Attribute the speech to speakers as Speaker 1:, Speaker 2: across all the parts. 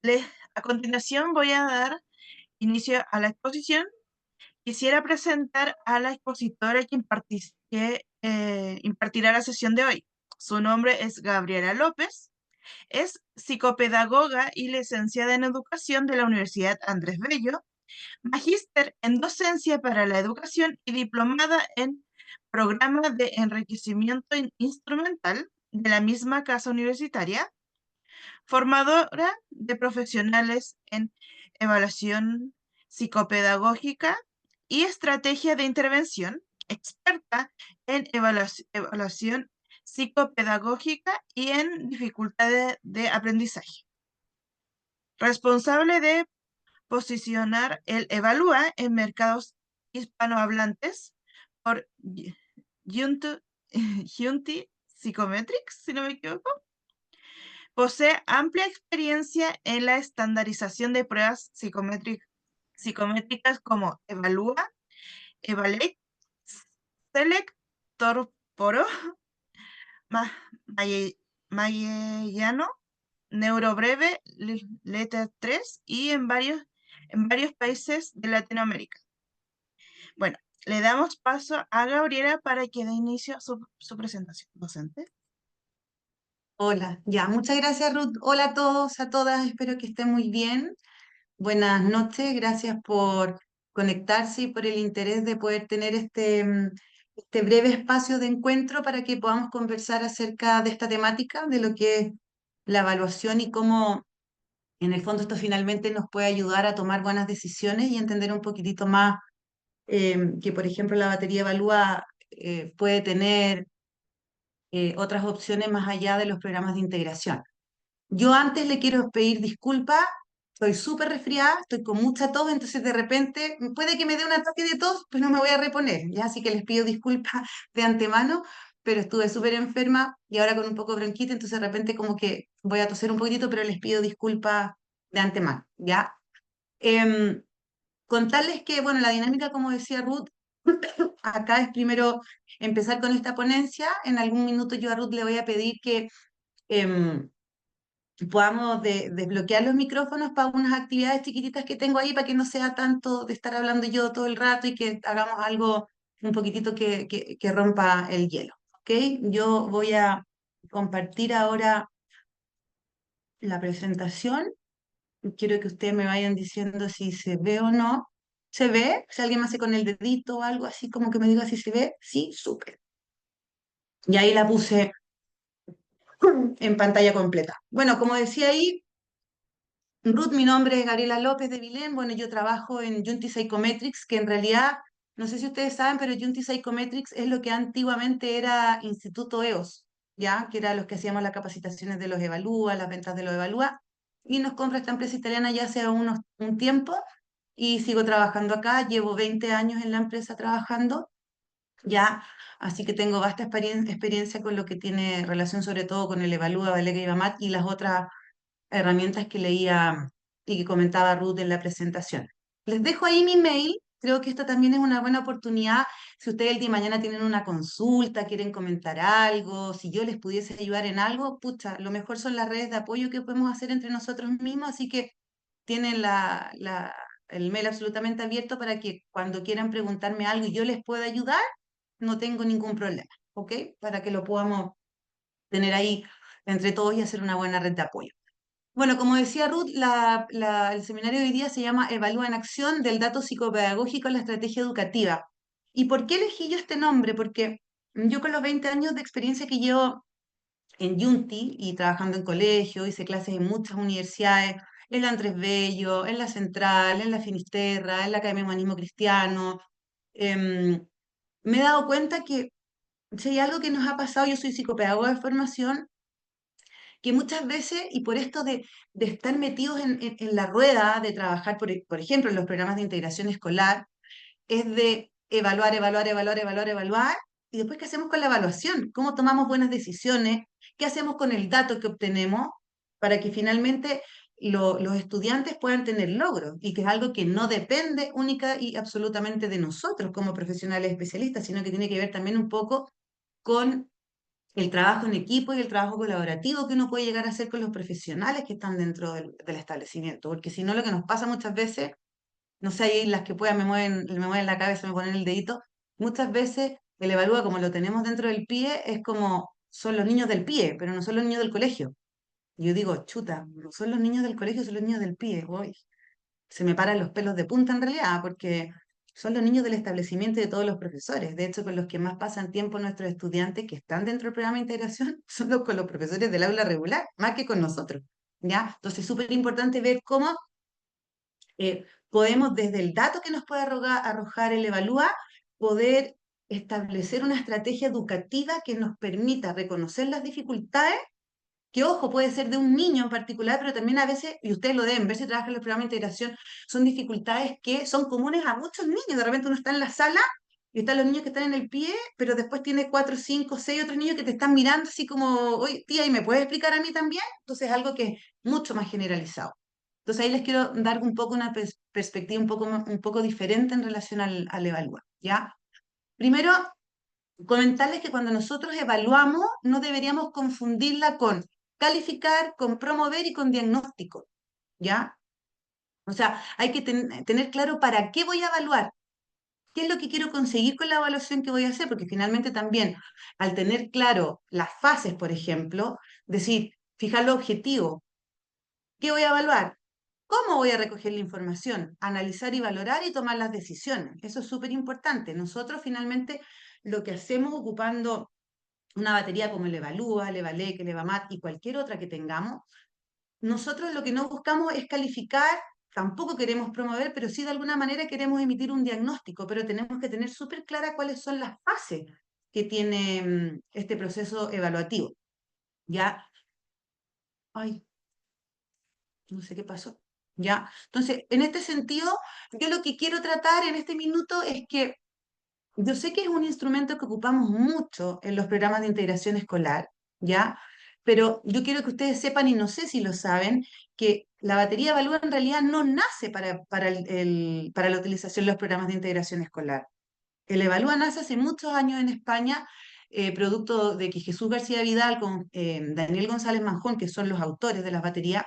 Speaker 1: Le- a continuación voy a dar inicio a la exposición. Quisiera presentar a la expositora que impartirá la sesión de hoy. Su nombre es Gabriela López. Es psicopedagoga y licenciada en educación de la Universidad Andrés Bello, magíster en docencia para la educación y diplomada en programa de enriquecimiento instrumental de la misma casa universitaria, formadora de profesionales en evaluación psicopedagógica y estrategia de intervención, experta en evaluación psicopedagógica y en dificultades de aprendizaje. Responsable de posicionar el Evalúa en mercados hispanohablantes por Junti Junti Psychometrics, si no me equivoco. Posee amplia experiencia en la estandarización de pruebas psicométricas como Evalúa, Evaluate, Select, Torporo, Ma- Maye- Mayellano, Neurobreve, Letter 3 y en varios países de Latinoamérica. Bueno, le damos paso a Gabriela para que dé inicio a su presentación docente.
Speaker 2: Hola, ya, muchas gracias Ruth. Hola a todos, a todas, espero que estén muy bien. Buenas noches, gracias por conectarse y por el interés de poder tener este breve espacio de encuentro para que podamos conversar acerca de esta temática, de lo que es la evaluación y cómo en el fondo esto finalmente nos puede ayudar a tomar buenas decisiones y entender un poquitito más que, por ejemplo, la batería evalúa puede tener otras opciones más allá de los programas de integración. Yo antes le quiero pedir disculpas, estoy súper resfriada, estoy con mucha tos, entonces de repente puede que me dé un ataque de tos, pues no me voy a reponer, ya así que les pido disculpas de antemano, pero estuve súper enferma y ahora con un poco de bronquita, entonces de repente como que voy a toser un poquitito, pero les pido disculpas de antemano, ¿ya? Em, Contarles que, bueno, la dinámica, como decía Ruth, acá es primero empezar con esta ponencia, en algún minuto yo a Ruth le voy a pedir que... em, podamos desbloquear los micrófonos para unas actividades chiquititas que tengo ahí, para que no sea tanto de estar hablando yo todo el rato y que hagamos algo un poquitito que rompa el hielo. ¿Ok? Yo voy a compartir ahora la presentación. Quiero que ustedes me vayan diciendo si se ve o no. ¿Se ve? Si alguien me hace con el dedito o algo así, como que me diga si se ve. Sí, súper. Y ahí la puse en pantalla completa. Bueno, como decía ahí, Ruth, mi nombre es Gabriela López de Vilén. Bueno, yo trabajo en Junti Psychometrics, que en realidad, no sé si ustedes saben, pero Junti Psychometrics es lo que antiguamente era Instituto EOS, ¿ya? Que era los que hacíamos las capacitaciones de los Evalúa, las ventas de los Evalúa. Y nos compra esta empresa italiana ya hace un tiempo y sigo trabajando acá. Llevo 20 años en la empresa trabajando, ya. Así que tengo vasta experiencia con lo que tiene relación sobre todo con el Evalúa, Valega y Bamat y las otras herramientas que leía y que comentaba Ruth en la presentación. Les dejo ahí mi mail. Creo que esta también es una buena oportunidad. Si ustedes el día de mañana tienen una consulta, quieren comentar algo, si yo les pudiese ayudar en algo, pucha, lo mejor son las redes de apoyo que podemos hacer entre nosotros mismos, así que tienen el mail absolutamente abierto para que cuando quieran preguntarme algo y yo les pueda ayudar, no tengo ningún problema, ¿ok? Para que lo podamos tener ahí entre todos y hacer una buena red de apoyo. Bueno, como decía Ruth, el seminario de hoy día se llama Evalúa en Acción del dato psicopedagógico en la estrategia educativa. ¿Y por qué elegí yo este nombre? Porque yo con los 20 años de experiencia que llevo en Yunti y trabajando en colegio, hice clases en muchas universidades, en la Andrés Bello, en la Central, en la Finisterra, en la Academia de Humanismo Cristiano, em, me he dado cuenta que si hay algo que nos ha pasado, yo soy psicopedagoga de formación, que muchas veces, y por esto de estar metidos en la rueda, de trabajar, por ejemplo, en los programas de integración escolar, es de evaluar, evaluar, evaluar, evaluar, evaluar, y después, ¿qué hacemos con la evaluación? ¿Cómo tomamos buenas decisiones? ¿Qué hacemos con el dato que obtenemos para que finalmente los estudiantes puedan tener logros? Y que es algo que no depende única y absolutamente de nosotros como profesionales especialistas, sino que tiene que ver también un poco con el trabajo en equipo y el trabajo colaborativo que uno puede llegar a hacer con los profesionales que están dentro del establecimiento, porque si no lo que nos pasa muchas veces, no sé, ahí las que puedan me mueven la cabeza, me ponen el dedito, muchas veces el evalúa como lo tenemos dentro del PIE es como son los niños del PIE, pero no son los niños del colegio. Y yo digo, chuta, no son los niños del colegio, son los niños del PIE, uy, se me paran los pelos de punta en realidad, porque son los niños del establecimiento y de todos los profesores. De hecho, con los que más pasan tiempo nuestros estudiantes que están dentro del programa de integración son con los profesores del aula regular, más que con nosotros. ¿Ya? Entonces, es súper importante ver cómo podemos, desde el dato que nos puede arrojar el Evalúa, poder establecer una estrategia educativa que nos permita reconocer las dificultades que ojo, puede ser de un niño en particular, pero también a veces, y ustedes lo deben ver si trabajan en los programas de integración, son dificultades que son comunes a muchos niños. De repente uno está en la sala y están los niños que están en el pie, pero después tiene cuatro, cinco, seis otros niños que te están mirando así como, oye, tía, ¿y me puedes explicar a mí también? Entonces es algo que es mucho más generalizado. Entonces ahí les quiero dar un poco una perspectiva un poco diferente en relación al evaluar, ¿ya? Primero, comentarles que cuando nosotros evaluamos no deberíamos confundirla con calificar, con promover y con diagnóstico, ¿ya? O sea, hay que tener claro para qué voy a evaluar, qué es lo que quiero conseguir con la evaluación que voy a hacer, porque finalmente también al tener claro las fases, por ejemplo, decir, fijar los objetivos, ¿qué voy a evaluar? ¿Cómo voy a recoger la información? Analizar y valorar y tomar las decisiones. Eso es súper importante. Nosotros finalmente lo que hacemos ocupando una batería como el Evalúa, el Evalec, el Evamat y cualquier otra que tengamos, nosotros lo que no buscamos es calificar, tampoco queremos promover, pero sí de alguna manera queremos emitir un diagnóstico, pero tenemos que tener súper clara cuáles son las fases que tiene este proceso evaluativo. ¿Ya? Ay, no sé qué pasó. ¿Ya? Entonces, en este sentido, yo lo que quiero tratar en este minuto es que yo sé que es un instrumento que ocupamos mucho en los programas de integración escolar, ¿ya? Pero yo quiero que ustedes sepan, y no sé si lo saben, que la batería Evalúa en realidad no nace para la utilización de los programas de integración escolar. El Evalúa nace hace muchos años en España, producto de que Jesús García Vidal con Daniel González Manjón, que son los autores de las baterías,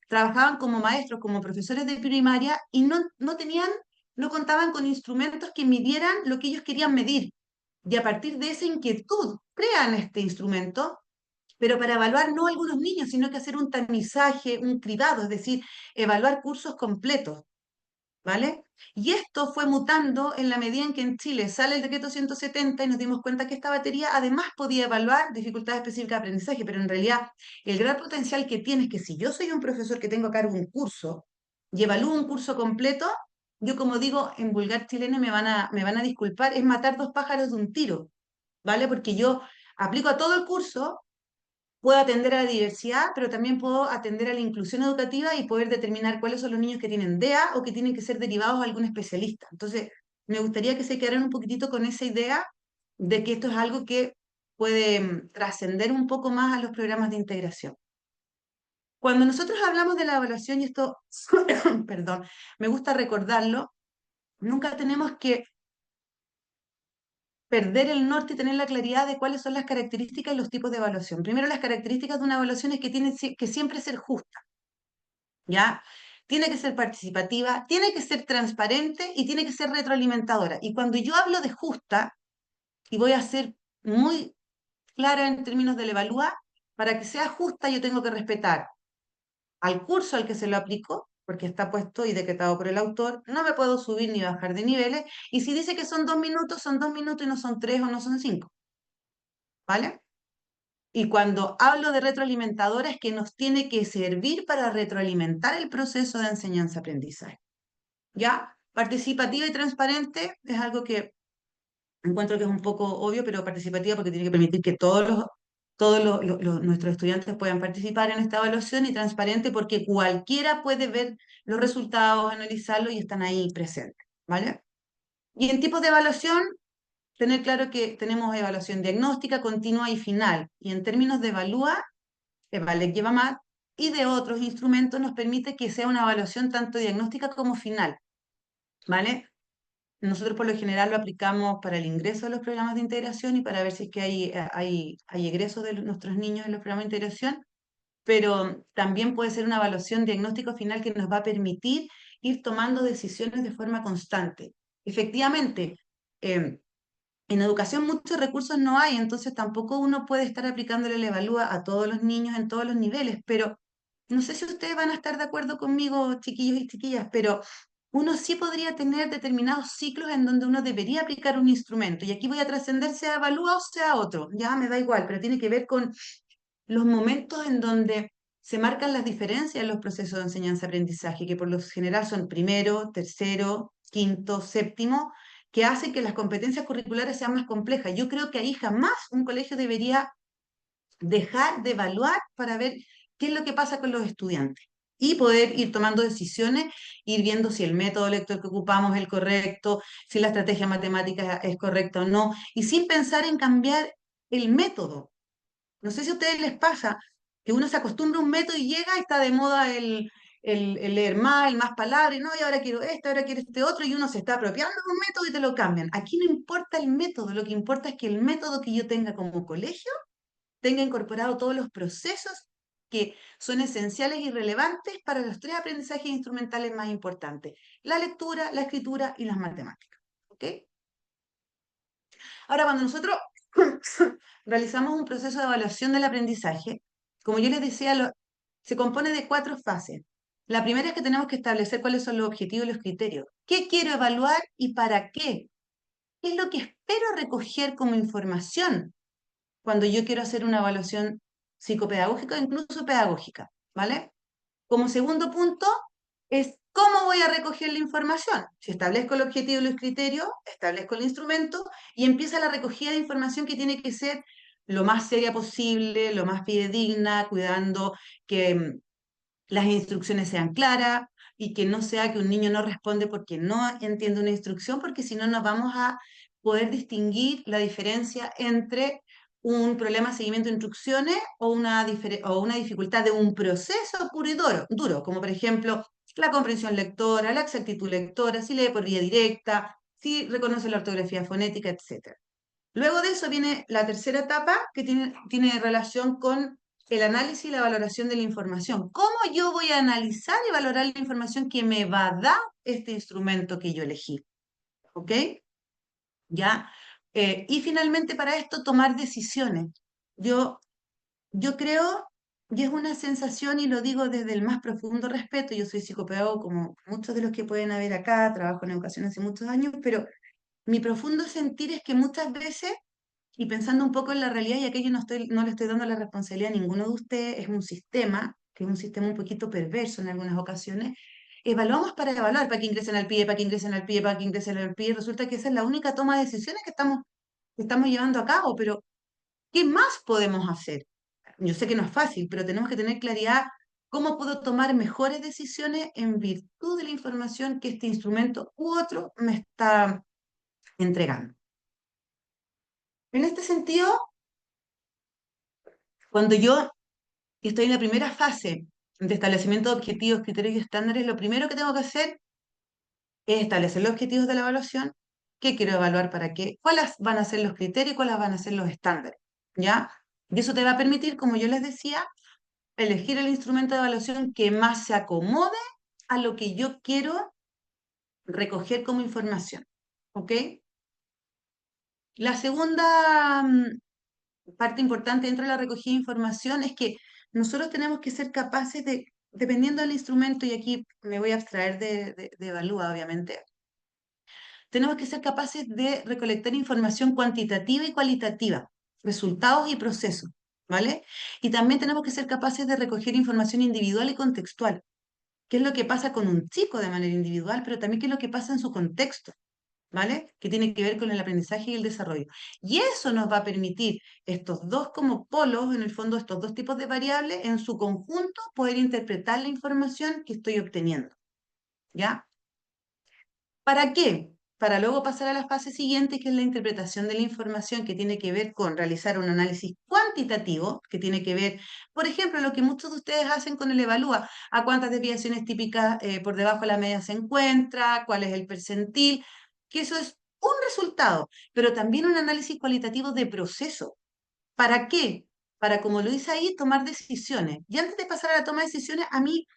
Speaker 2: trabajaban como maestros, como profesores de primaria y no tenían, no contaban con instrumentos que midieran lo que ellos querían medir. Y a partir de esa inquietud crean este instrumento, pero para evaluar no algunos niños, sino que hacer un tamizaje, un cribado, es decir, evaluar cursos completos. ¿Vale? Y esto fue mutando en la medida en que en Chile sale el decreto 170 y nos dimos cuenta que esta batería además podía evaluar dificultades específicas de aprendizaje, pero en realidad el gran potencial que tiene es que si yo soy un profesor que tengo a cargo un curso y evalúo un curso completo, yo como digo en vulgar chileno me van a disculpar, es matar dos pájaros de un tiro, ¿vale? Porque yo aplico a todo el curso, puedo atender a la diversidad, pero también puedo atender a la inclusión educativa y poder determinar cuáles son los niños que tienen DEA o que tienen que ser derivados a algún especialista. Entonces, me gustaría que se quedaran un poquitito con esa idea de que esto es algo que puede trascender un poco más a los programas de integración. Cuando nosotros hablamos de la evaluación, y esto, perdón, me gusta recordarlo, nunca tenemos que perder el norte y tener la claridad de cuáles son las características y los tipos de evaluación. Primero, las características de una evaluación es que tiene que siempre ser justa. ¿Ya? Tiene que ser participativa, tiene que ser transparente y tiene que ser retroalimentadora. Y cuando yo hablo de justa, y voy a ser muy clara en términos del evalúa, para que sea justa yo tengo que respetar al curso al que se lo aplico, porque está puesto y decretado por el autor, no me puedo subir ni bajar de niveles, y si dice que son 2 minutos y no son 3 o no son 5, ¿vale? Y cuando hablo de retroalimentadora es que nos tiene que servir para retroalimentar el proceso de enseñanza-aprendizaje. ¿Ya? Participativa y transparente es algo que encuentro que es un poco obvio, pero participativa porque tiene que permitir que nuestros estudiantes puedan participar en esta evaluación y transparente porque cualquiera puede ver los resultados, analizarlos y están ahí presentes, ¿vale? Y en tipos de evaluación, tener claro que tenemos evaluación diagnóstica, continua y final. Y en términos de evalúa, Evalec lleva más, y de otros instrumentos nos permite que sea una evaluación tanto diagnóstica como final, ¿vale? nosotros por lo general lo aplicamos para el ingreso a los programas de integración y para ver si es que hay egresos de nuestros niños en los programas de integración, pero también puede ser una evaluación diagnóstico final que nos va a permitir ir tomando decisiones de forma constante. Efectivamente, eh, en educación muchos recursos no hay, entonces tampoco uno puede estar aplicándole la evalúa a todos los niños en todos los niveles, pero no sé si ustedes van a estar de acuerdo conmigo, chiquillos y chiquillas, pero uno sí podría tener determinados ciclos en donde uno debería aplicar un instrumento. Y aquí voy a trascender sea evalúa o sea otro, ya me da igual, pero tiene que ver con los momentos en donde se marcan las diferencias en los procesos de enseñanza-aprendizaje, que por lo general son primero, tercero, quinto, séptimo, que hacen que las competencias curriculares sean más complejas. Yo creo que ahí jamás un colegio debería dejar de evaluar para ver qué es lo que pasa con los estudiantes y poder ir tomando decisiones, ir viendo si el método lector que ocupamos es el correcto, si la estrategia matemática es correcta o no, y sin pensar en cambiar el método. No sé si a ustedes les pasa que uno se acostumbra a un método y llega y está de moda el leer más, el más palabras, y no, y ahora quiero esto, ahora quiero este otro, y uno se está apropiando de un método y te lo cambian. Aquí no importa el método, lo que importa es que el método que yo tenga como colegio tenga incorporado todos los procesos que son esenciales y relevantes para los tres aprendizajes instrumentales más importantes: la lectura, la escritura y las matemáticas. ¿Ok? Ahora, cuando nosotros realizamos un proceso de evaluación del aprendizaje, como yo les decía, se compone de cuatro fases. La primera es que tenemos que establecer cuáles son los objetivos y los criterios. ¿Qué quiero evaluar y para qué? ¿Qué es lo que espero recoger como información cuando yo quiero hacer una evaluación psicopedagógica o incluso pedagógica? ¿Vale? Como segundo punto es cómo voy a recoger la información. Si establezco el objetivo y los criterios, establezco el instrumento y empieza la recogida de información que tiene que ser lo más seria posible, lo más fidedigna, cuidando que las instrucciones sean claras y que no sea que un niño no responde porque no entiende una instrucción, porque si no, no vamos a poder distinguir la diferencia entre un problema de seguimiento de instrucciones o una dificultad de un proceso puro y duro, como por ejemplo la comprensión lectora, la exactitud lectora, si lee por vía directa, si reconoce la ortografía fonética, etc. Luego de eso viene la tercera etapa que tiene relación con el análisis y la valoración de la información. ¿Cómo yo voy a analizar y valorar la información que me va a dar este instrumento que yo elegí? ¿Ok? ¿Ya? Y finalmente para esto tomar decisiones. Yo, yo creo, y es una sensación y lo digo desde el más profundo respeto, yo soy psicopedagogo como muchos de los que pueden haber acá, trabajo en educación hace muchos años, pero mi profundo sentir es que muchas veces, y pensando un poco en la realidad, y aquello no le estoy dando la responsabilidad a ninguno de ustedes, es un sistema, que es un sistema un poquito perverso en algunas ocasiones. Evaluamos para evaluar, para que ingresen al pie, para que ingresen al pie, para que ingresen al pie. Resulta que esa es la única toma de decisiones que estamos llevando a cabo, pero ¿qué más podemos hacer? Yo sé que no es fácil, pero tenemos que tener claridad cómo puedo tomar mejores decisiones en virtud de la información que este instrumento u otro me está entregando. En este sentido, cuando yo estoy en la primera fase de establecimiento de objetivos, criterios y estándares, lo primero que tengo que hacer es establecer los objetivos de la evaluación, qué quiero evaluar para qué, cuáles van a ser los criterios y cuáles van a ser los estándares, ¿ya? Y eso te va a permitir, como yo les decía, elegir el instrumento de evaluación que más se acomode a lo que yo quiero recoger como información, ¿ok? La segunda parte importante dentro de la recogida de información es que nosotros tenemos que ser capaces de, dependiendo del instrumento, y aquí me voy a abstraer de Evalúa, obviamente, tenemos que ser capaces de recolectar información cuantitativa y cualitativa, resultados y procesos, ¿vale? Y también tenemos que ser capaces de recoger información individual y contextual. ¿Qué es lo que pasa con un chico de manera individual, pero también qué es lo que pasa en su contexto? ¿Vale? Que tiene que ver con el aprendizaje y el desarrollo. Y eso nos va a permitir estos dos como polos, en el fondo estos dos tipos de variables, en su conjunto poder interpretar la información que estoy obteniendo. ¿Ya? ¿Para qué? Para luego pasar a la fase siguiente, que es la interpretación de la información, que tiene que ver con realizar un análisis cuantitativo, que tiene que ver, por ejemplo, lo que muchos de ustedes hacen con el Evalúa, a cuántas desviaciones típicas por debajo de la media se encuentra, cuál es el percentil. que eso es un resultado, pero también un análisis cualitativo de proceso. ¿Para qué? Para, como lo dice ahí, tomar decisiones. Y antes de pasar a la toma de decisiones, a mí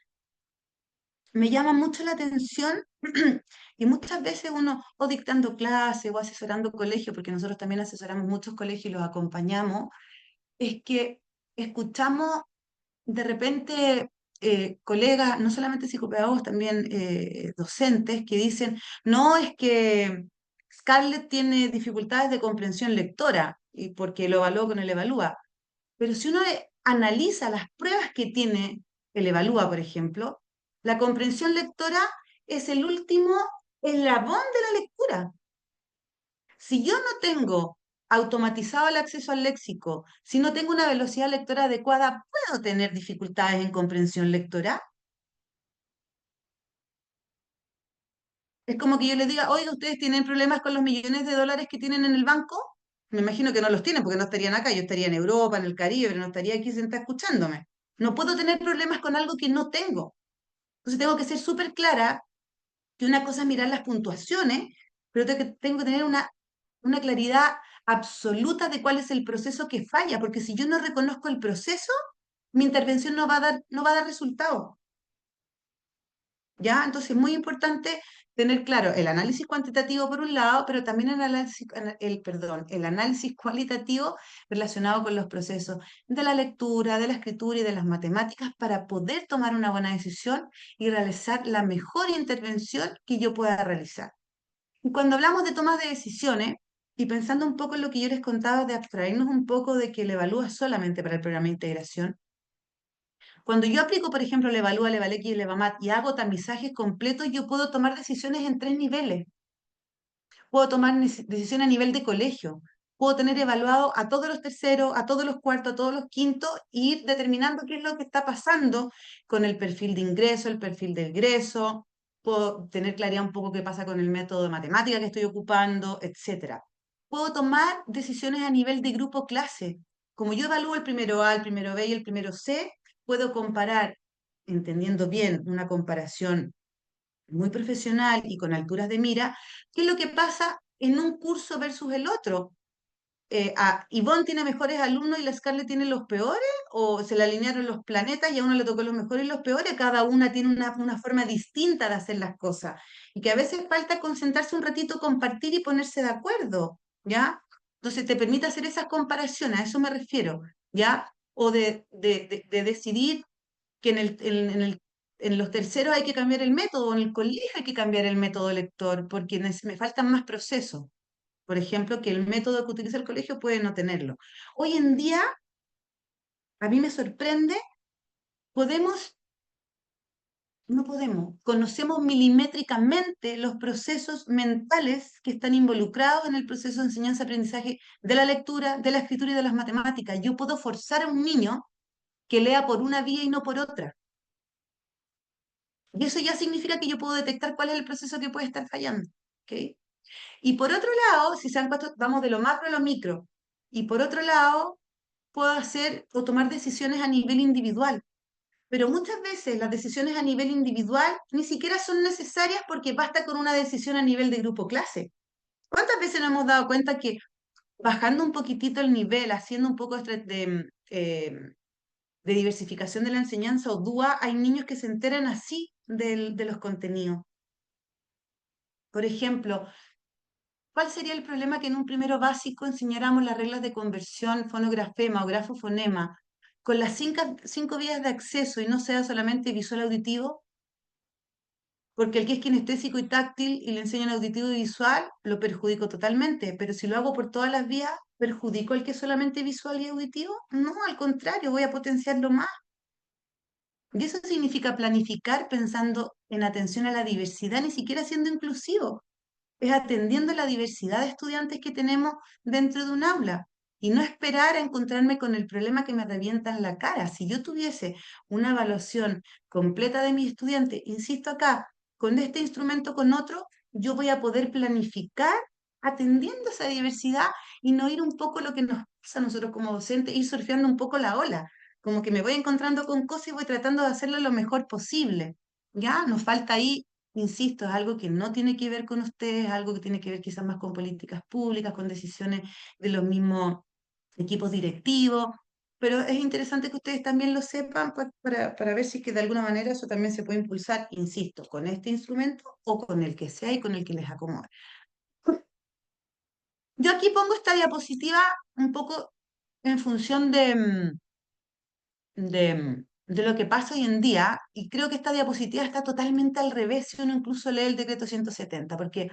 Speaker 2: me llama mucho la atención y muchas veces uno, o dictando clases o asesorando colegios, porque nosotros también asesoramos muchos colegios y los acompañamos, es que escuchamos de repente colegas, no solamente psicopedagogos, también docentes, que dicen, no, es que Scarlett tiene dificultades de comprensión lectora, y porque lo evaluó con el Evalúa. Pero si uno analiza las pruebas que tiene el Evalúa, por ejemplo, la comprensión lectora es el último eslabón de la lectura. Si yo no tengo automatizado el acceso al léxico, si no tengo una velocidad lectora adecuada, ¿puedo tener dificultades en comprensión lectora? Es como que yo les diga, oiga, ¿ustedes tienen problemas con los millones de dólares que tienen en el banco? Me imagino que no los tienen porque no estarían acá, yo estaría en Europa, en el Caribe, pero no estaría aquí sentada escuchándome. No puedo tener problemas con algo que no tengo. Entonces tengo que ser súper clara que una cosa es mirar las puntuaciones, pero tengo que tener una claridad absoluta de cuál es el proceso que falla, porque si yo no reconozco el proceso, mi intervención no va a dar resultado. ¿Ya? Entonces es muy importante tener claro el análisis cuantitativo por un lado, pero también el análisis cualitativo relacionado con los procesos de la lectura, de la escritura y de las matemáticas para poder tomar una buena decisión y realizar la mejor intervención que yo pueda realizar. Y cuando hablamos de tomas de decisiones, y pensando un poco en lo que yo les contaba de abstraernos un poco de que el evalúa solamente para el programa de integración, cuando yo aplico, por ejemplo, el Evalúa, el Evalec y el Evamat y hago tamizajes completos, yo puedo tomar decisiones en 3 niveles. Puedo tomar decisiones a nivel de colegio. Puedo tener evaluado a todos los terceros, a todos los cuartos, a todos los quintos, e ir determinando qué es lo que está pasando con el perfil de ingreso, el perfil de egreso. Puedo tener claridad un poco qué pasa con el método de matemática que estoy ocupando, etcétera. Puedo tomar decisiones a nivel de grupo clase. Como yo evalúo el primero A, el primero B y el primero C, puedo comparar, entendiendo bien una comparación muy profesional y con alturas de mira, qué es lo que pasa en un curso versus el otro. ¿Ivonne tiene mejores alumnos y la Scarlett tiene los peores? ¿O se le alinearon los planetas y a uno le tocó los mejores y los peores? Cada una tiene una forma distinta de hacer las cosas. Y que a veces falta concentrarse un ratito, compartir y ponerse de acuerdo, ¿ya? Entonces te permite hacer esas comparaciones, a eso me refiero, ¿ya? O de decidir que en los terceros hay que cambiar el método, en el colegio hay que cambiar el método lector, porque me faltan más procesos. Por ejemplo, que el método que utiliza el colegio puede no tenerlo. Hoy en día, a mí me sorprende, podemos, no podemos, conocemos milimétricamente los procesos mentales que están involucrados en el proceso de enseñanza-aprendizaje de la lectura, de la escritura y de las matemáticas. Yo puedo forzar a un niño que lea por una vía y no por otra. Y eso ya significa que yo puedo detectar cuál es el proceso que puede estar fallando. ¿Ok? Y por otro lado, si se dan cuenta, vamos de lo macro a lo micro. Y por otro lado, puedo hacer o tomar decisiones a nivel individual. Pero muchas veces las decisiones a nivel individual ni siquiera son necesarias porque basta con una decisión a nivel de grupo clase. ¿Cuántas veces nos hemos dado cuenta que bajando un poquitito el nivel, haciendo un poco de diversificación de la enseñanza o DUA, hay niños que se enteran así de los contenidos? Por ejemplo, ¿cuál sería el problema que en un primero básico enseñáramos las reglas de conversión, fonografema o grafo-fonema con las cinco vías de acceso y no sea solamente visual auditivo? Porque el que es kinestésico y táctil y le enseñan auditivo y visual, lo perjudico totalmente. Pero si lo hago por todas las vías, ¿perjudico al que es solamente visual y auditivo? No, al contrario, voy a potenciarlo más. Y eso significa planificar pensando en atención a la diversidad, ni siquiera siendo inclusivo. Es atendiendo la diversidad de estudiantes que tenemos dentro de un aula y no esperar a encontrarme con el problema que me revienta en la cara. Si yo tuviese una evaluación completa de mis estudiantes, insisto acá, con este instrumento, con otro, yo voy a poder planificar atendiendo esa diversidad y no ir un poco lo que nos pasa a nosotros como docentes, ir surfeando un poco la ola, como que me voy encontrando con cosas y voy tratando de hacerlo lo mejor posible. ¿Ya? Nos falta ahí insisto, es algo que no tiene que ver con ustedes, es algo que tiene que ver quizás más con políticas públicas, con decisiones de los mismos equipos directivos, pero es interesante que ustedes también lo sepan para ver si es que de alguna manera eso también se puede impulsar, insisto, con este instrumento o con el que sea y con el que les acomode. Yo aquí pongo esta diapositiva un poco en función de lo que pasa hoy en día, y creo que esta diapositiva está totalmente al revés si uno incluso lee el decreto 170, porque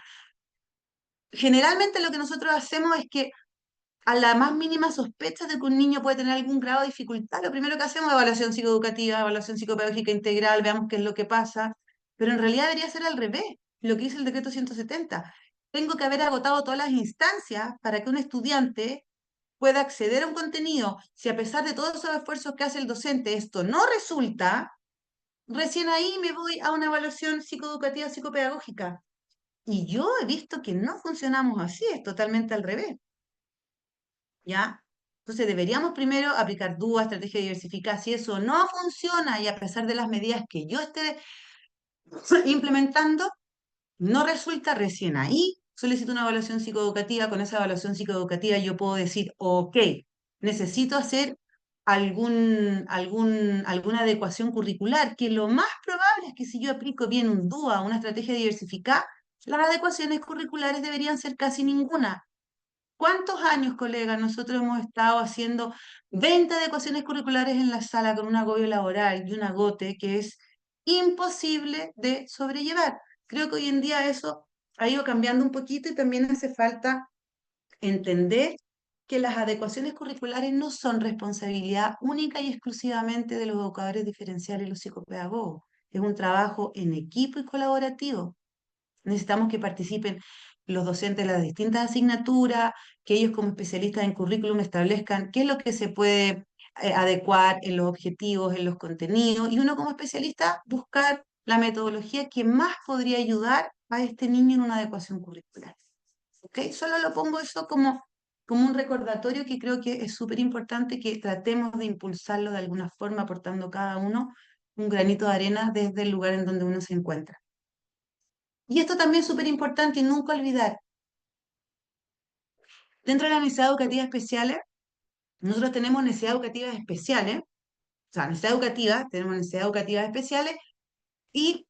Speaker 2: generalmente lo que nosotros hacemos es que a la más mínima sospecha de que un niño puede tener algún grado de dificultad, lo primero que hacemos es evaluación psicoeducativa, evaluación psicopedagógica integral, veamos qué es lo que pasa, pero en realidad debería ser al revés, lo que dice el decreto 170. Tengo que haber agotado todas las instancias para que un estudiante pueda acceder a un contenido. Si a pesar de todos esos esfuerzos que hace el docente esto no resulta, recién ahí me voy a una evaluación psicoeducativa, psicopedagógica. Y yo he visto que no funcionamos así, es totalmente al revés. ¿Ya? Entonces deberíamos primero aplicar DUA, estrategia diversificada. Si eso no funciona y a pesar de las medidas que yo esté implementando, no resulta, recién ahí solicito una evaluación psicoeducativa. Con esa evaluación psicoeducativa yo puedo decir, ok, necesito hacer alguna adecuación curricular, que lo más probable es que si yo aplico bien un DUA, una estrategia diversificada, las adecuaciones curriculares deberían ser casi ninguna. ¿Cuántos años, colegas, nosotros hemos estado haciendo 20 adecuaciones curriculares en la sala con un agobio laboral y un agote que es imposible de sobrellevar? Creo que hoy en día eso ha ido cambiando un poquito y también hace falta entender que las adecuaciones curriculares no son responsabilidad única y exclusivamente de los educadores diferenciales y los psicopedagogos. Es un trabajo en equipo y colaborativo. Necesitamos que participen los docentes de las distintas asignaturas, que ellos como especialistas en currículum establezcan qué es lo que se puede adecuar en los objetivos, en los contenidos, y uno como especialista buscar la metodología que más podría ayudar a este niño en una adecuación curricular. ¿Ok? Solo lo pongo eso como un recordatorio que creo que es súper importante que tratemos de impulsarlo de alguna forma, aportando cada uno un granito de arena desde el lugar en donde uno se encuentra. Y esto también es súper importante y nunca olvidar. Dentro de las necesidades educativas especiales, nosotros tenemos necesidades educativas especiales, o sea, necesidades educativas, tenemos necesidades educativas especiales y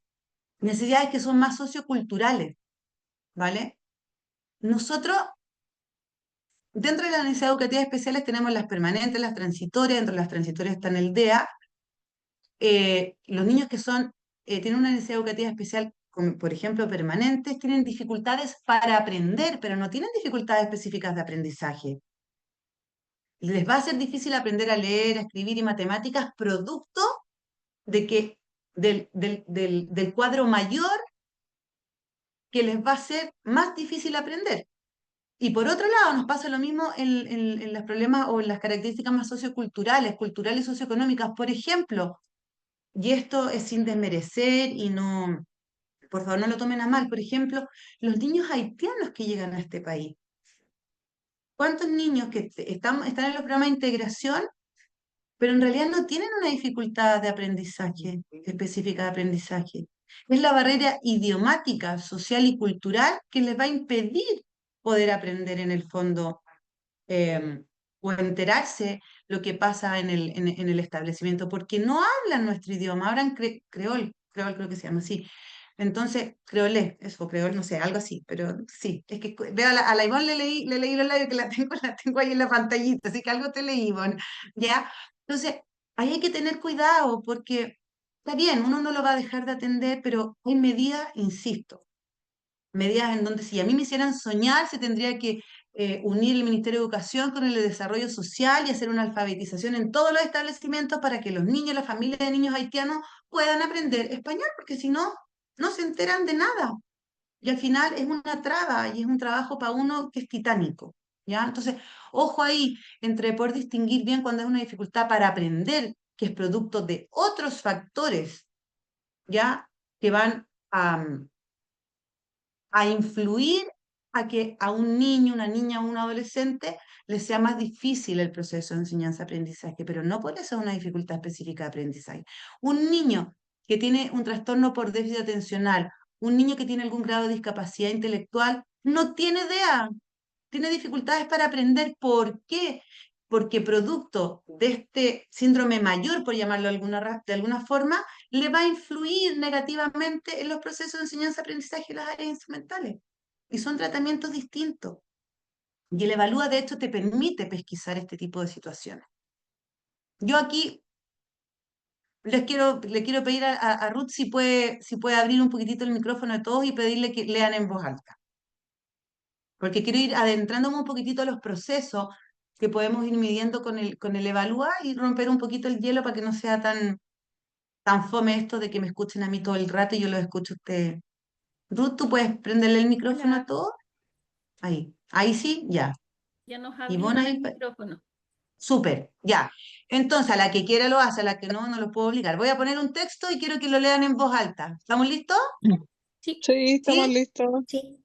Speaker 2: necesidades que son más socioculturales, ¿vale? Nosotros, dentro de las necesidades educativas especiales, tenemos las permanentes, las transitorias, dentro de las transitorias están el DEA. Los niños que tienen una necesidad educativa especial, como por ejemplo permanentes, tienen dificultades para aprender, pero no tienen dificultades específicas de aprendizaje. Les va a ser difícil aprender a leer, a escribir y matemáticas producto de que del cuadro mayor que les va a ser más difícil aprender. Y por otro lado, nos pasa lo mismo en los problemas o en las características más socioculturales, culturales y socioeconómicas. Por ejemplo, y esto es sin desmerecer y no, por favor no lo tomen a mal, por ejemplo, los niños haitianos que llegan a este país. ¿Cuántos niños que están en los programas de integración pero en realidad no tienen una dificultad de aprendizaje, específica de aprendizaje? Es la barrera idiomática, social y cultural que les va a impedir poder aprender en el fondo eh, o enterarse lo que pasa en el establecimiento, porque no hablan nuestro idioma, hablan creol creo que se llama así. Entonces, creolé, eso, creol, no sé, algo así, pero sí, es que veo a la Ivonne le leí los labios que la tengo ahí en la pantallita, así que algo te leí, Ivonne, ¿ya? Entonces, ahí hay que tener cuidado, porque está bien, uno no lo va a dejar de atender, pero hay medidas, insisto, medidas en donde si a mí me hicieran soñar, se tendría que unir el Ministerio de Educación con el de Desarrollo Social y hacer una alfabetización en todos los establecimientos para que los niños, las familias de niños haitianos puedan aprender español, porque si no, no se enteran de nada. Y al final es una traba y es un trabajo para uno que es titánico. ¿Ya? Entonces, ojo ahí entre poder distinguir bien cuando es una dificultad para aprender, que es producto de otros factores, ¿ya? Que van a influir a que a un niño, una niña o un adolescente le sea más difícil el proceso de enseñanza-aprendizaje, pero no por eso es una dificultad específica de aprendizaje. Un niño que tiene un trastorno por déficit atencional un niño que tiene algún grado de discapacidad intelectual no tiene idea, tiene dificultades para aprender. ¿Por qué? Porque producto de este síndrome mayor, por llamarlo de alguna forma, le va a influir negativamente en los procesos de enseñanza-aprendizaje y las áreas instrumentales. Y son tratamientos distintos. Y el Evalúa, de hecho, te permite pesquisar este tipo de situaciones. Yo aquí le quiero pedir a Ruth si puede abrir un poquitito el micrófono de todos y pedirle que lean en voz alta. Porque quiero ir adentrándome un poquitito a los procesos que podemos ir midiendo con el Evalúa y romper un poquito el hielo para que no sea tan fome esto de que me escuchen a mí todo el rato y yo los escucho a ustedes. Ruth, ¿tú puedes prenderle el micrófono a
Speaker 3: Hola,
Speaker 2: todos? Ahí sí, ya.
Speaker 3: ya nos
Speaker 2: Ivonne,
Speaker 3: abrieron el
Speaker 2: ahí,
Speaker 3: micrófono.
Speaker 2: súper, ya. Entonces, a la que quiera lo hace, a la que no, no lo puedo obligar. Voy a poner un texto y quiero que lo lean en voz alta. ¿Estamos listos?
Speaker 3: Sí,
Speaker 4: Sí, estamos
Speaker 2: ¿Sí?
Speaker 4: listos.
Speaker 5: Sí.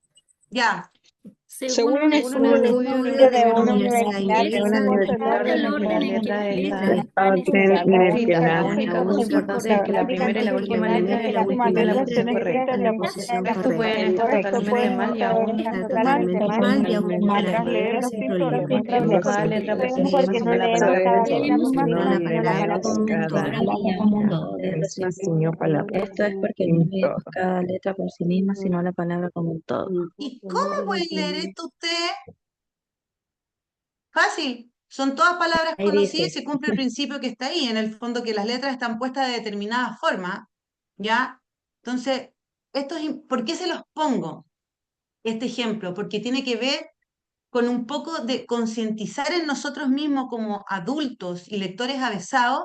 Speaker 2: Ya.
Speaker 3: según
Speaker 4: Según
Speaker 3: un
Speaker 4: un
Speaker 3: estudio
Speaker 5: Estudio
Speaker 3: de
Speaker 5: de
Speaker 3: una
Speaker 5: una
Speaker 3: universidad
Speaker 5: universidad
Speaker 3: que
Speaker 5: una
Speaker 3: explora el orden en que las letras están
Speaker 4: dimensional.
Speaker 3: escritas,
Speaker 5: aún es importante que la primera y la última letra
Speaker 6: que la última letra esté escrita en la posición
Speaker 5: Esto puede
Speaker 6: correcta.
Speaker 5: estar
Speaker 6: Esto
Speaker 5: totalmente
Speaker 6: puede
Speaker 5: mal y
Speaker 6: estar
Speaker 5: aún
Speaker 6: totalmente mal y aún
Speaker 5: podrás
Speaker 6: podrás
Speaker 5: leerlo
Speaker 6: leerlo
Speaker 5: sin
Speaker 6: sin
Speaker 5: problema.
Speaker 6: problema.
Speaker 5: Porque no cada letra por sí misma,
Speaker 6: Porque no
Speaker 5: sino la
Speaker 6: leemos
Speaker 5: palabra
Speaker 6: cada
Speaker 5: como
Speaker 6: letra
Speaker 5: todo.
Speaker 6: misma,
Speaker 5: Sino la
Speaker 6: sino la
Speaker 5: palabra
Speaker 6: palabra
Speaker 5: como un
Speaker 6: como
Speaker 5: todo.
Speaker 6: un todo.
Speaker 5: Esto es porque no leemos cada letra por sí misma, sino la palabra como un todo.
Speaker 2: ¿Y cómo pueden leer esto ustedes? Fácil. Son todas palabras
Speaker 5: Ahí
Speaker 2: conocidas y
Speaker 5: dice,
Speaker 2: se cumple el principio que está ahí, en el fondo que las letras están puestas de determinada forma, ¿ya? Entonces, ¿por qué se los pongo este ejemplo? Porque tiene que ver con un poco de concientizar en nosotros mismos como adultos y lectores avesados,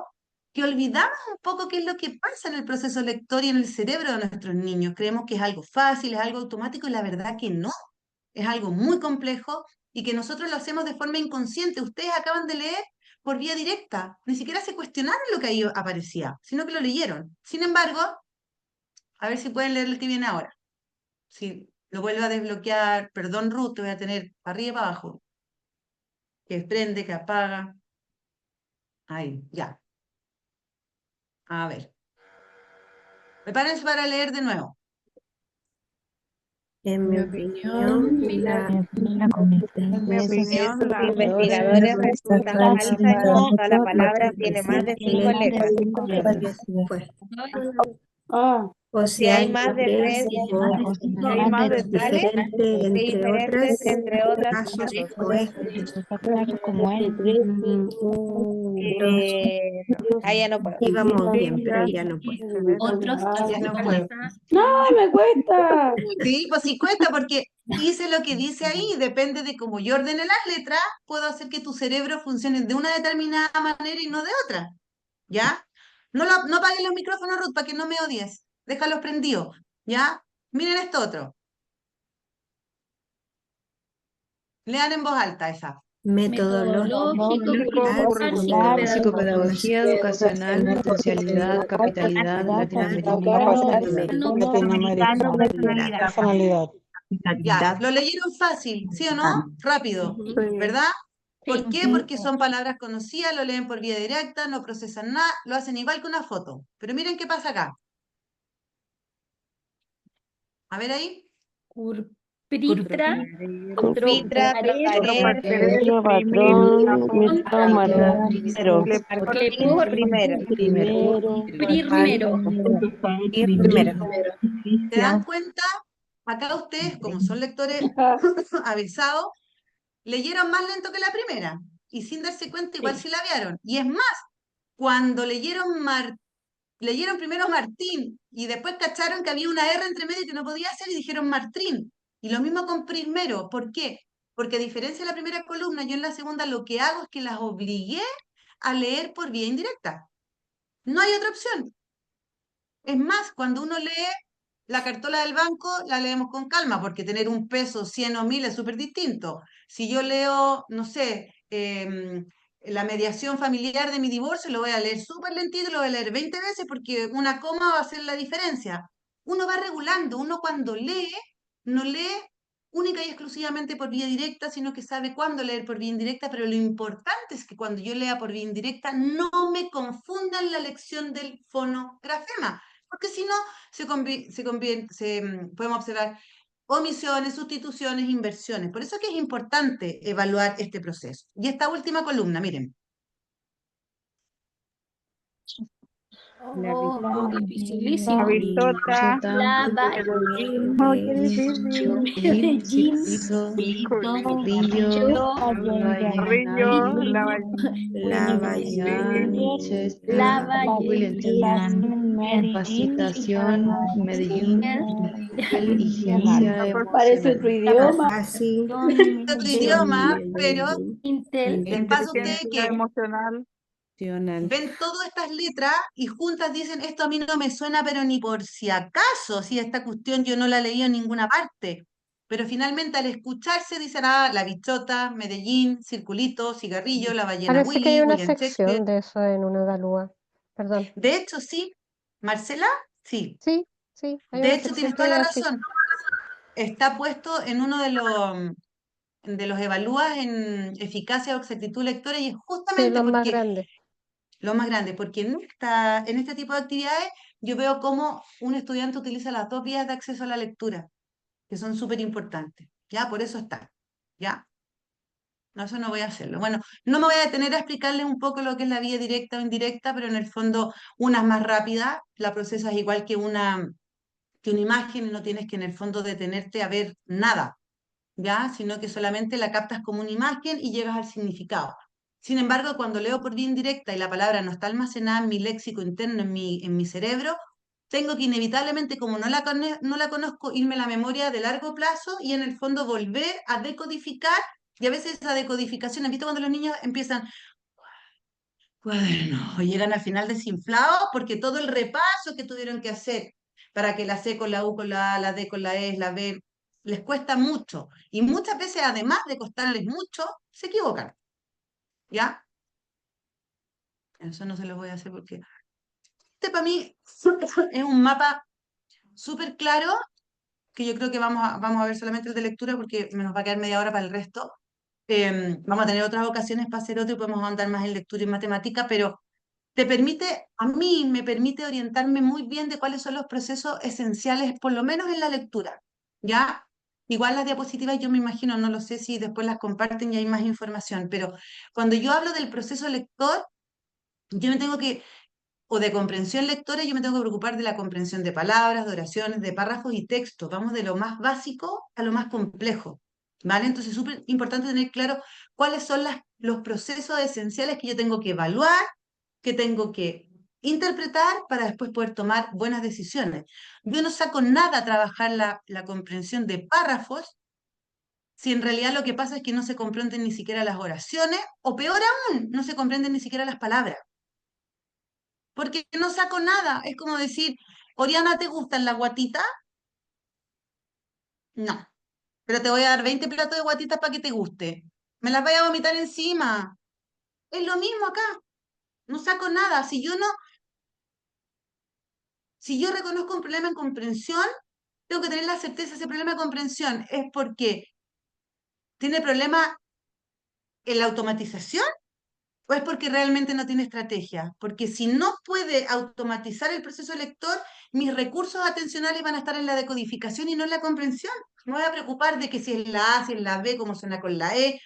Speaker 2: que olvidamos un poco qué es lo que pasa en el proceso lector y en el cerebro de nuestros niños. Creemos que es algo fácil, es algo automático y la verdad que no. Es algo muy complejo y que nosotros lo hacemos de forma inconsciente. Ustedes acaban de leer por vía directa, ni siquiera se cuestionaron lo que ahí aparecía, sino que lo leyeron. Sin embargo, a ver si pueden leer el que viene ahora. Si lo vuelvo a desbloquear, perdón Ruth, te voy a tener para arriba y para abajo. Que prende, que apaga. Ahí, ya. A ver. Prepárense para leer de nuevo.
Speaker 6: En mi opinión,
Speaker 1: En mi opinión,
Speaker 6: estos
Speaker 1: la
Speaker 6: investigadores resulta falsa en cuanto a la palabra tiene más de 5 letras.
Speaker 5: pues,
Speaker 6: O si hay más de 3
Speaker 1: hay más de tres
Speaker 6: diferentes, entre otras casos. Ahí ya no puedo.
Speaker 5: íbamos bien, pero ya no puedo.
Speaker 3: otros
Speaker 2: Ya no
Speaker 3: aceptan
Speaker 2: puedo.
Speaker 3: esa.
Speaker 2: Sí, pues sí cuesta porque hice lo que dice ahí. Depende de cómo yo ordene las letras, puedo hacer que tu cerebro funcione de una determinada manera y no de otra. ¿Ya? No apaguen los micrófonos, Ruth, para que no me odies. Déjalos prendidos. ¿Ya? Miren esto otro. Lean en voz alta esa.
Speaker 3: Metodológico, curricular, psicopedagógico.
Speaker 5: Psicopedagogía educacional, potencialidad, capitalidad,
Speaker 4: Latinoamérica. Personalidad.
Speaker 2: Ya, lo leyeron fácil, ¿sí o no? Rápido, ¿verdad? ¿Por qué? Porque son palabras conocidas, lo leen por vía directa, no procesan nada, lo hacen igual que una foto. Pero miren qué pasa acá. A ver ahí.
Speaker 3: Pritra,
Speaker 6: Pitra,
Speaker 1: patrón,
Speaker 6: primero.
Speaker 2: ¿Se dan cuenta? Acá ustedes, como son lectores avisados, leyeron más lento que la primera. Y sin darse cuenta, igual sí la vieron. Y es más, cuando leyeron primero Martín y después cacharon que había una R entre medio que no podía hacer y dijeron Martín. Y lo mismo con primero. ¿Por qué? Porque a diferencia de la primera columna, yo en la segunda lo que hago es que las obligué a leer por vía indirecta. No hay otra opción. Es más, cuando uno lee la cartola del banco, la leemos con calma, porque tener un peso, 100 o 1000 es súper distinto. Si yo leo, no sé, la mediación familiar de mi divorcio, lo voy a leer súper lentito, lo voy a leer 20 veces porque una coma va a hacer la diferencia. Uno va regulando, uno cuando lee, no lee única y exclusivamente por vía directa, sino que sabe cuándo leer por vía indirecta, pero lo importante es que cuando yo lea por vía indirecta no me confundan la lección del fonografema, porque si no, podemos observar omisiones, sustituciones, inversiones. Por eso es que es importante evaluar este proceso. Y esta última columna, miren.
Speaker 3: Oh, dificilísimo.
Speaker 6: La bichota,
Speaker 3: Medellín,
Speaker 6: oh, qué difícil.
Speaker 3: Medellín,
Speaker 6: Corrillo, Corrillo,
Speaker 3: Lavalle,
Speaker 5: Capacitación, Medellín,
Speaker 3: Inteligencia
Speaker 4: Parece
Speaker 5: emocional.
Speaker 4: otro idioma.
Speaker 5: Así.
Speaker 2: Otro idioma, pero
Speaker 3: Intel,
Speaker 2: les pasa a ustedes
Speaker 6: inteligencia
Speaker 2: que
Speaker 6: emocional.
Speaker 2: ven todas estas letras y juntas dicen, esto a mí no me suena, pero ni por si acaso, si esta cuestión yo no la leí en ninguna parte. Pero finalmente al escucharse dicen, ah, la bichota, Medellín, circulito, cigarrillo, la ballena
Speaker 7: Parece que hay una
Speaker 2: William Shakespeare.
Speaker 7: sección de eso en una evalúa. Perdón.
Speaker 2: De hecho, sí, Marcela, sí.
Speaker 7: Sí, sí, hay
Speaker 2: De
Speaker 7: una
Speaker 2: hecho,
Speaker 7: sección
Speaker 2: tienes
Speaker 7: que
Speaker 2: toda la
Speaker 7: es así.
Speaker 2: razón. Está puesto en uno de los evalúas en eficacia o exactitud lectora y es
Speaker 7: Sí,
Speaker 2: justamente
Speaker 7: los más
Speaker 2: porque
Speaker 7: grandes.
Speaker 2: lo más grande, porque en este tipo de actividades yo veo cómo un estudiante utiliza las dos vías de acceso a la lectura, que son súper importantes, ¿ya? Por eso está, ¿ya? No, eso no voy a hacerlo. Bueno, no me voy a detener a explicarles un poco lo que es la vía directa o indirecta, pero en el fondo una es más rápida, la procesas igual que una imagen y no tienes que en el fondo detenerte a ver nada, ¿ya? Sino que solamente la captas como una imagen y llegas al significado. Sin embargo, cuando leo por vía indirecta y la palabra no está almacenada en mi léxico interno, en mi cerebro, tengo que inevitablemente, como no la conozco, irme a la memoria de largo plazo y en el fondo volver a decodificar. Y a veces esa decodificación, ¿han visto cuando los niños empiezan, bueno, o llegan al final desinflados porque todo el repaso que tuvieron que hacer para que la C con la U con la A, la D con la E, la B, les cuesta mucho. Y muchas veces, además de costarles mucho, se equivocan. ¿Ya? Eso no se lo voy a hacer porque este para mí es un mapa súper claro que yo creo que vamos a ver solamente el de lectura porque me nos va a quedar media hora para el resto. Vamos a tener otras ocasiones para hacer otro y podemos andar más en lectura y matemática, pero a mí me permite orientarme muy bien de cuáles son los procesos esenciales, por lo menos en la lectura, ¿ya? Igual las diapositivas yo me imagino, no lo sé si después las comparten y hay más información, pero cuando yo hablo del proceso lector, yo me tengo que, o de comprensión lectora, yo me tengo que preocupar de la comprensión de palabras, de oraciones, de párrafos y textos, vamos de lo más básico a lo más complejo, ¿vale? Entonces es súper importante tener claro cuáles son los procesos esenciales que yo tengo que evaluar, que tengo que interpretar para después poder tomar buenas decisiones. Yo no saco nada a trabajar la comprensión de párrafos si en realidad lo que pasa es que no se comprenden ni siquiera las oraciones, o peor aún, no se comprenden ni siquiera las palabras. Porque no saco nada. Es como decir, Oriana, ¿te gustan las guatitas? No. Pero te voy a dar 20 platos de guatitas para que te guste. Me las voy a vomitar encima. Es lo mismo acá. No saco nada. Si yo reconozco un problema en comprensión, tengo que tener la certeza de ese problema de comprensión. ¿Es porque tiene problema en la automatización o es porque realmente no tiene estrategia? Porque si no puede automatizar el proceso lector, mis recursos atencionales van a estar en la decodificación y no en la comprensión. Me voy a preocupar de que si es la A, si es la B, cómo suena con la E.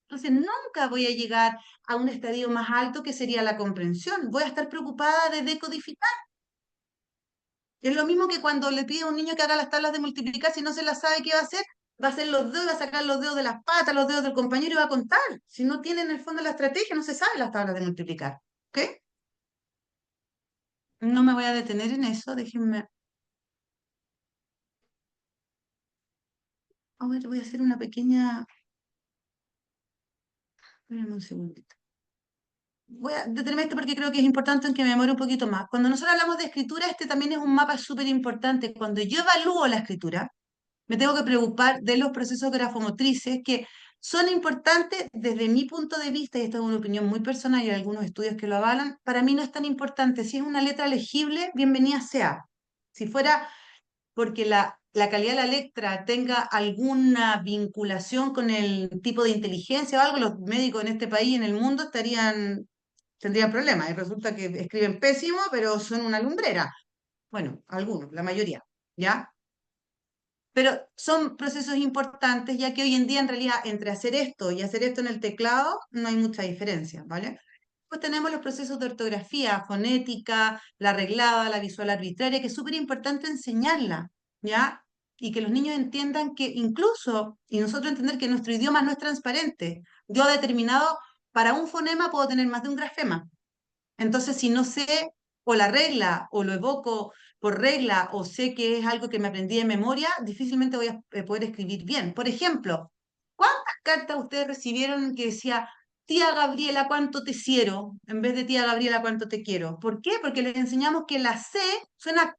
Speaker 2: Entonces nunca voy a llegar a un estadio más alto que sería la comprensión. Voy a estar preocupada de decodificar. Es lo mismo que cuando le pide a un niño que haga las tablas de multiplicar, si no se las sabe, ¿qué va a hacer? Va a hacer los dedos, va a sacar los dedos de las patas, los dedos del compañero y va a contar. Si no tiene en el fondo la estrategia, no se sabe las tablas de multiplicar. ¿Ok? No me voy a detener en eso, déjenme. A ver, voy a hacer una pequeña. Espérenme un segundito. Voy a detenerme esto porque creo que es importante en que me demore un poquito más. Cuando nosotros hablamos de escritura, este también es un mapa súper importante. Cuando yo evalúo la escritura, me tengo que preocupar de los procesos grafomotrices que son importantes desde mi punto de vista, y esta es una opinión muy personal y hay algunos estudios que lo avalan, para mí no es tan importante. Si es una letra legible, bienvenida sea. Si fuera porque la calidad de la letra tenga alguna vinculación con el tipo de inteligencia o algo, los médicos en este país, en el mundo, tendrían problemas. Y resulta que escriben pésimo, pero son una lumbrera. Bueno, algunos, la mayoría, ¿ya? Pero son procesos importantes, ya que hoy en día en realidad entre hacer esto y hacer esto en el teclado no hay mucha diferencia, ¿vale? Pues tenemos los procesos de ortografía, fonética, la reglada, la visual arbitraria, que es súper importante enseñarla, ¿ya? Y que los niños entiendan que incluso, y nosotros entender que nuestro idioma no es transparente. Yo determinado, para un fonema puedo tener más de un grafema. Entonces, si no sé o la regla o lo evoco por regla o sé que es algo que me aprendí de memoria, difícilmente voy a poder escribir bien. Por ejemplo, ¿cuántas cartas ustedes recibieron que decía, tía Gabriela, cuánto te quiero, en vez de tía Gabriela, cuánto te quiero? ¿Por qué? Porque les enseñamos que la C suena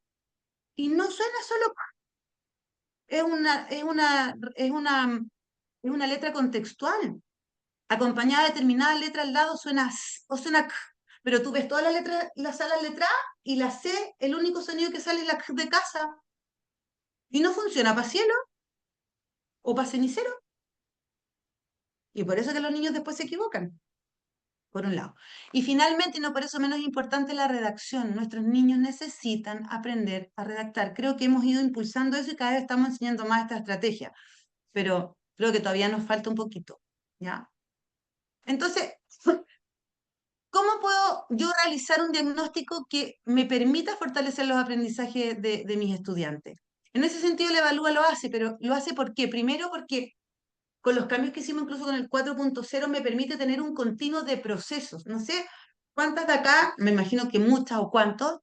Speaker 2: y no suena solo, es una letra contextual acompañada de determinada letra al lado suena s o suena k, pero tú ves toda la letra, la sala letrada y la C, el único sonido que sale es la k de casa. Y no funciona para cielo o para cenicero. Y por eso que los niños después se equivocan, por un lado. Y finalmente, y no por eso menos importante, la redacción. Nuestros niños necesitan aprender a redactar. Creo que hemos ido impulsando eso y cada vez estamos enseñando más esta estrategia. Pero creo que todavía nos falta un poquito, ¿ya? Entonces, ¿cómo puedo yo realizar un diagnóstico que me permita fortalecer los aprendizajes de mis estudiantes? En ese sentido, la Evalúa lo hace, pero lo hace ¿por qué? Primero porque con los cambios que hicimos incluso con el 4.0 me permite tener un continuo de procesos. No sé cuántas de acá, me imagino que muchas o cuántos,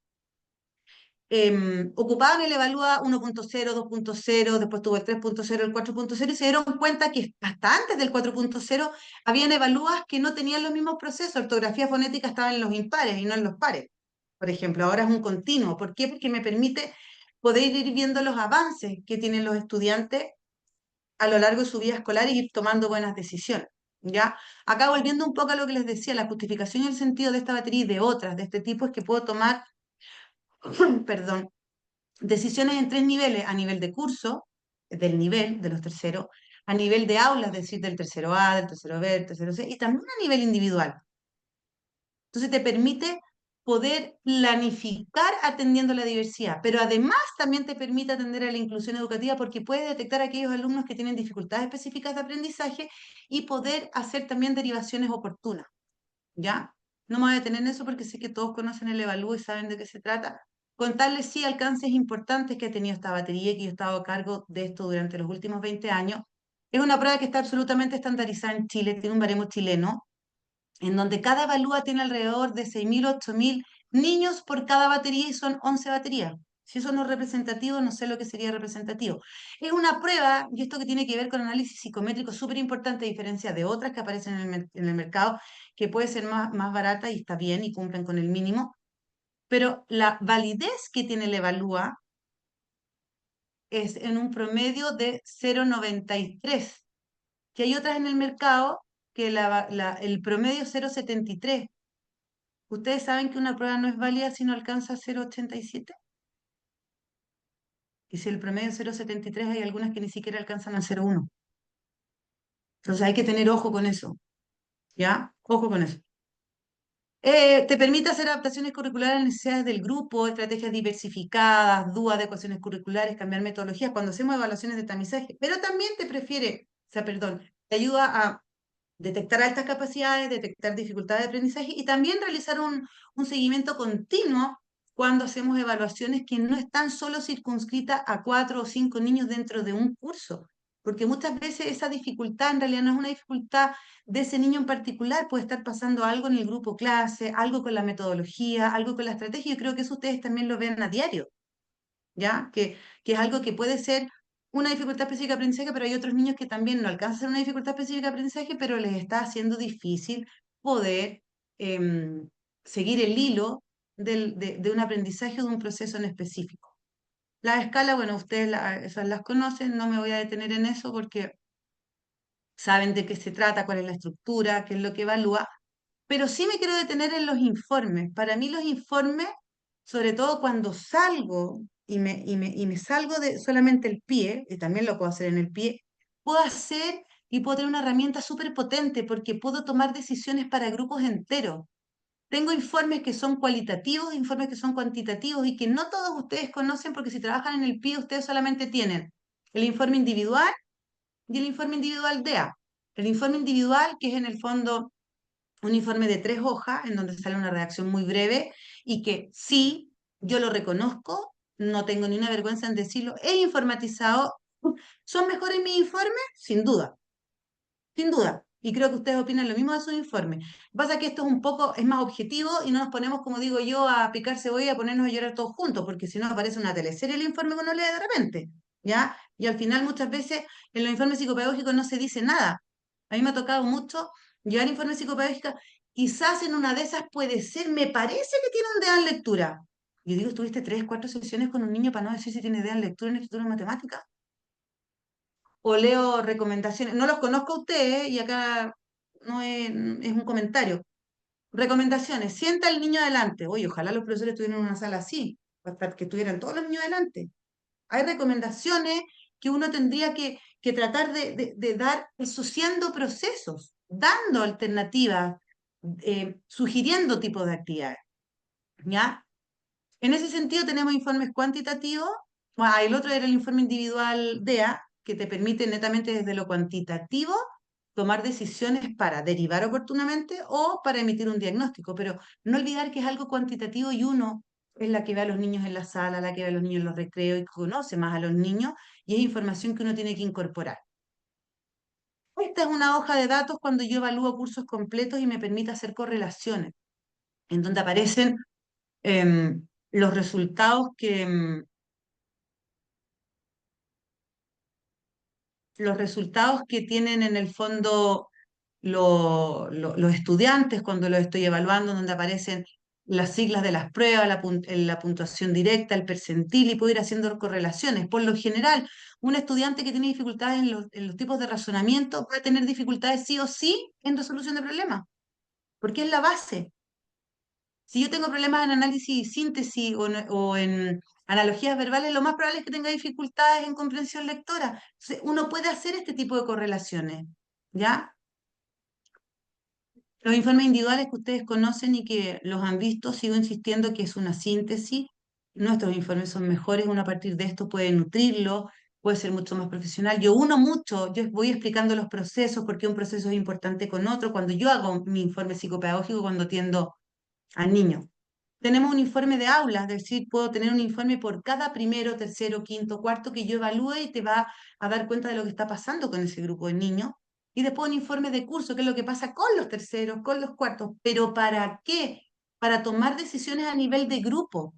Speaker 2: ocupaban el Evalúa 1.0, 2.0, después tuvo el 3.0, el 4.0 y se dieron cuenta que hasta antes del 4.0 habían Evalúas que no tenían los mismos procesos. Ortografía fonética estaba en los impares y no en los pares. Por ejemplo, ahora es un continuo. ¿Por qué? Porque me permite poder ir viendo los avances que tienen los estudiantes a lo largo de su vida escolar y ir tomando buenas decisiones. ¿Ya? Acá volviendo un poco a lo que les decía, la justificación y el sentido de esta batería y de otras de este tipo es que puedo tomar, perdón, decisiones en tres niveles, a nivel de curso, del nivel de los terceros, a nivel de aulas, es decir, del tercero A, del tercero B, del tercero C, y también a nivel individual. Entonces te permite poder planificar atendiendo la diversidad, pero además también te permite atender a la inclusión educativa porque puedes detectar a aquellos alumnos que tienen dificultades específicas de aprendizaje y poder hacer también derivaciones oportunas, ¿ya? No me voy a detener en eso porque sé que todos conocen el Evalúo y saben de qué se trata. Contarles sí alcances importantes que ha tenido esta batería y que yo he estado a cargo de esto durante los últimos 20 años. Es una prueba que está absolutamente estandarizada en Chile, tiene un baremo chileno, en donde cada evalúa tiene alrededor de 6.000 o 8.000 niños por cada batería y son 11 baterías. Si eso no es representativo, no sé lo que sería representativo. Es una prueba, y esto que tiene que ver con análisis psicométrico, súper importante, a diferencia de otras que aparecen en el mercado, que puede ser más barata y está bien y cumplen con el mínimo, pero la validez que tiene el Evalúa es en un promedio de 0,93, que hay otras en el mercado que el promedio es 0,73. ¿Ustedes saben que una prueba no es válida si no alcanza 0,87? Y si el promedio es 0,73, hay algunas que ni siquiera alcanzan al 0,1. Entonces hay que tener ojo con eso, ¿ya? Ojo con eso. Te permite hacer adaptaciones curriculares a las necesidades del grupo, estrategias diversificadas, dudas de ecuaciones curriculares, cambiar metodologías cuando hacemos evaluaciones de tamizaje, pero también te ayuda a detectar altas capacidades, detectar dificultades de aprendizaje y también realizar un seguimiento continuo cuando hacemos evaluaciones que no están solo circunscritas a 4 o 5 niños dentro de un curso, porque muchas veces esa dificultad en realidad no es una dificultad de ese niño en particular, puede estar pasando algo en el grupo clase, algo con la metodología, algo con la estrategia, y yo creo que eso ustedes también lo ven a diario, ¿ya? Que es algo que puede ser una dificultad específica de aprendizaje, pero hay otros niños que también no alcanzan a ser una dificultad específica de aprendizaje, pero les está haciendo difícil poder seguir el hilo de un aprendizaje o de un proceso en específico. La escala, bueno, ustedes esas las conocen, no me voy a detener en eso porque saben de qué se trata, cuál es la estructura, qué es lo que evalúa, pero sí me quiero detener en los informes. Para mí los informes, sobre todo cuando salgo y me salgo de solamente el pie, y también lo puedo hacer en el pie, puedo hacer y puedo tener una herramienta súper potente porque puedo tomar decisiones para grupos enteros. Tengo informes que son cualitativos, informes que son cuantitativos y que no todos ustedes conocen porque si trabajan en el PIE ustedes solamente tienen el informe individual y el informe individual DEA. El informe individual, que es en el fondo un informe de 3 hojas, en donde sale una redacción muy breve y que sí, yo lo reconozco, no tengo ni una vergüenza en decirlo, he informatizado. ¿Son mejores mis informes? Sin duda, sin duda. Y creo que ustedes opinan lo mismo de sus informes. Pasa que esto es un poco, es más objetivo y no nos ponemos, como digo yo, a picar cebolla y a ponernos a llorar todos juntos, porque si no aparece una teleserie el informe que uno lee de repente, ¿ya? Y al final muchas veces en los informes psicopedagógicos no se dice nada. A mí me ha tocado mucho llevar informes psicopedagógicos, quizás en una de esas puede ser, me parece que tiene un DEA en lectura. Yo digo, estuviste 3, 4 sesiones con un niño para no decir si tiene DEA en lectura, en escritura, en matemática o leo recomendaciones. No los conozco a ustedes y acá no es un comentario. Recomendaciones. Sienta al niño adelante. Oye, ojalá los profesores estuvieran en una sala así, para que estuvieran todos los niños adelante. Hay recomendaciones que uno tendría que tratar de dar asociando procesos, dando alternativas, sugiriendo tipos de actividades. ¿Ya? En ese sentido tenemos informes cuantitativos. Bueno, el otro era el informe individual DEA, que te permite netamente desde lo cuantitativo tomar decisiones para derivar oportunamente o para emitir un diagnóstico, pero no olvidar que es algo cuantitativo y uno es la que ve a los niños en la sala, la que ve a los niños en los recreos y conoce más a los niños y es información que uno tiene que incorporar. Esta es una hoja de datos cuando yo evalúo cursos completos y me permite hacer correlaciones, en donde aparecen los resultados que tienen en el fondo los estudiantes cuando los estoy evaluando, donde aparecen las siglas de las pruebas, la puntuación directa, el percentil, y puedo ir haciendo correlaciones. Por lo general, un estudiante que tiene dificultades en los tipos de razonamiento puede tener dificultades sí o sí en resolución de problemas, porque es la base. Si yo tengo problemas en análisis y síntesis o en analogías verbales, lo más probable es que tenga dificultades en comprensión lectora. Entonces, uno puede hacer este tipo de correlaciones, ¿ya? Los informes individuales que ustedes conocen y que los han visto, sigo insistiendo que es una síntesis. Nuestros informes son mejores, uno a partir de esto puede nutrirlo, puede ser mucho más profesional. Yo uno mucho, yo voy explicando los procesos, por qué un proceso es importante con otro, cuando yo hago mi informe psicopedagógico, cuando atiendo al niño. Tenemos un informe de aula, es decir, puedo tener un informe por cada primero, tercero, quinto, cuarto que yo evalúe y te va a dar cuenta de lo que está pasando con ese grupo de niños. Y después un informe de curso, que es lo que pasa con los terceros, con los cuartos. ¿Pero para qué? Para tomar decisiones a nivel de grupo,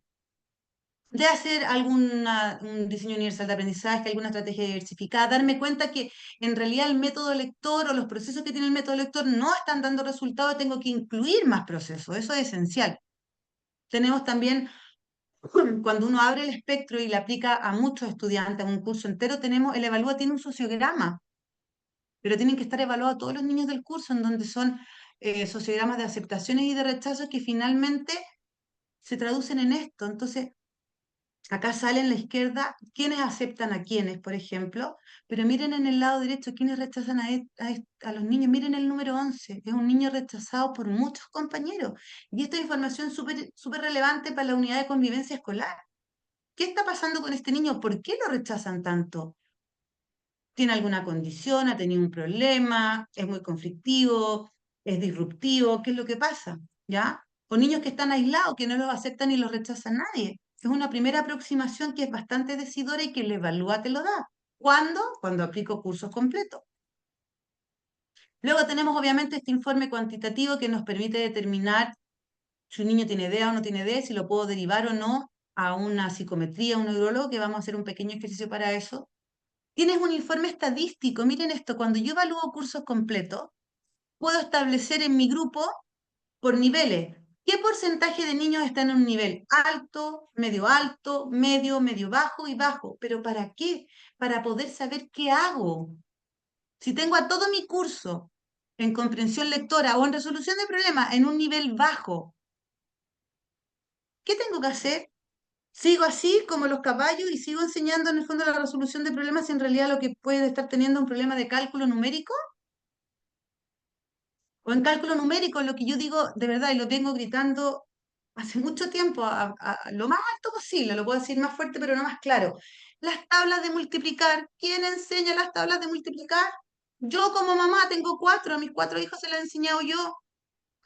Speaker 2: de hacer un diseño universal de aprendizaje, alguna estrategia diversificada, darme cuenta que en realidad el método lector o los procesos que tiene el método lector no están dando resultados, tengo que incluir más procesos, eso es esencial. Tenemos también, cuando uno abre el espectro y le aplica a muchos estudiantes, a un curso entero, el evalúa tiene un sociograma, pero tienen que estar evaluados todos los niños del curso, en donde son sociogramas de aceptaciones y de rechazos que finalmente se traducen en esto. Entonces, acá sale en la izquierda quiénes aceptan a quiénes, por ejemplo, pero miren en el lado derecho quiénes rechazan a los niños. Miren el número 11, es un niño rechazado por muchos compañeros. Y esta información es súper relevante para la unidad de convivencia escolar. ¿Qué está pasando con este niño? ¿Por qué lo rechazan tanto? ¿Tiene alguna condición? ¿Ha tenido un problema? ¿Es muy conflictivo? ¿Es disruptivo? ¿Qué es lo que pasa? ¿Ya? O niños que están aislados, que no los aceptan y los rechaza nadie. Es una primera aproximación que es bastante decidora y que el evalúa te lo da. ¿Cuándo? Cuando aplico cursos completos. Luego tenemos obviamente este informe cuantitativo que nos permite determinar si un niño tiene DEA o no tiene DEA, si lo puedo derivar o no a una psicometría, a un neurólogo, que vamos a hacer un pequeño ejercicio para eso. Tienes un informe estadístico. Miren esto, cuando yo evalúo cursos completos, puedo establecer en mi grupo por niveles. ¿Qué porcentaje de niños están en un nivel alto, medio bajo y bajo? ¿Pero para qué? Para poder saber qué hago. Si tengo a todo mi curso en comprensión lectora o en resolución de problemas en un nivel bajo, ¿qué tengo que hacer? ¿Sigo así como los caballos y sigo enseñando en el fondo la resolución de problemas y en realidad lo que puede estar teniendo un problema de cálculo numérico? O en cálculo numérico, lo que yo digo de verdad, y lo vengo gritando hace mucho tiempo, lo más alto posible, lo puedo decir más fuerte, pero no más claro. Las tablas de multiplicar, ¿quién enseña las tablas de multiplicar? Yo como mamá tengo 4, a mis 4 hijos se las he enseñado yo.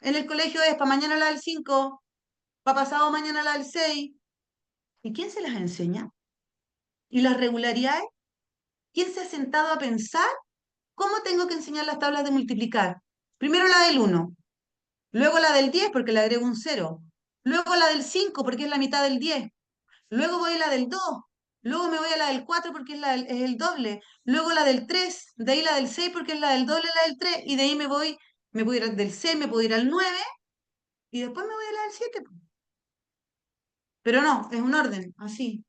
Speaker 2: En el colegio es para mañana la del 5, para pasado mañana la del 6. ¿Y quién se las enseña? ¿Y las regularidades? ¿Quién se ha sentado a pensar cómo tengo que enseñar las tablas de multiplicar? Primero la del 1, luego la del 10 porque le agrego un 0, luego la del 5 porque es la mitad del 10, luego voy a la del 2, luego me voy a la del 4 porque es el doble, luego la del 3, de ahí la del 6 porque es la del doble, la del 3, y de ahí me puedo ir del 6, me puedo ir al 9, y después me voy a la del 7. Pero no, es un orden, así.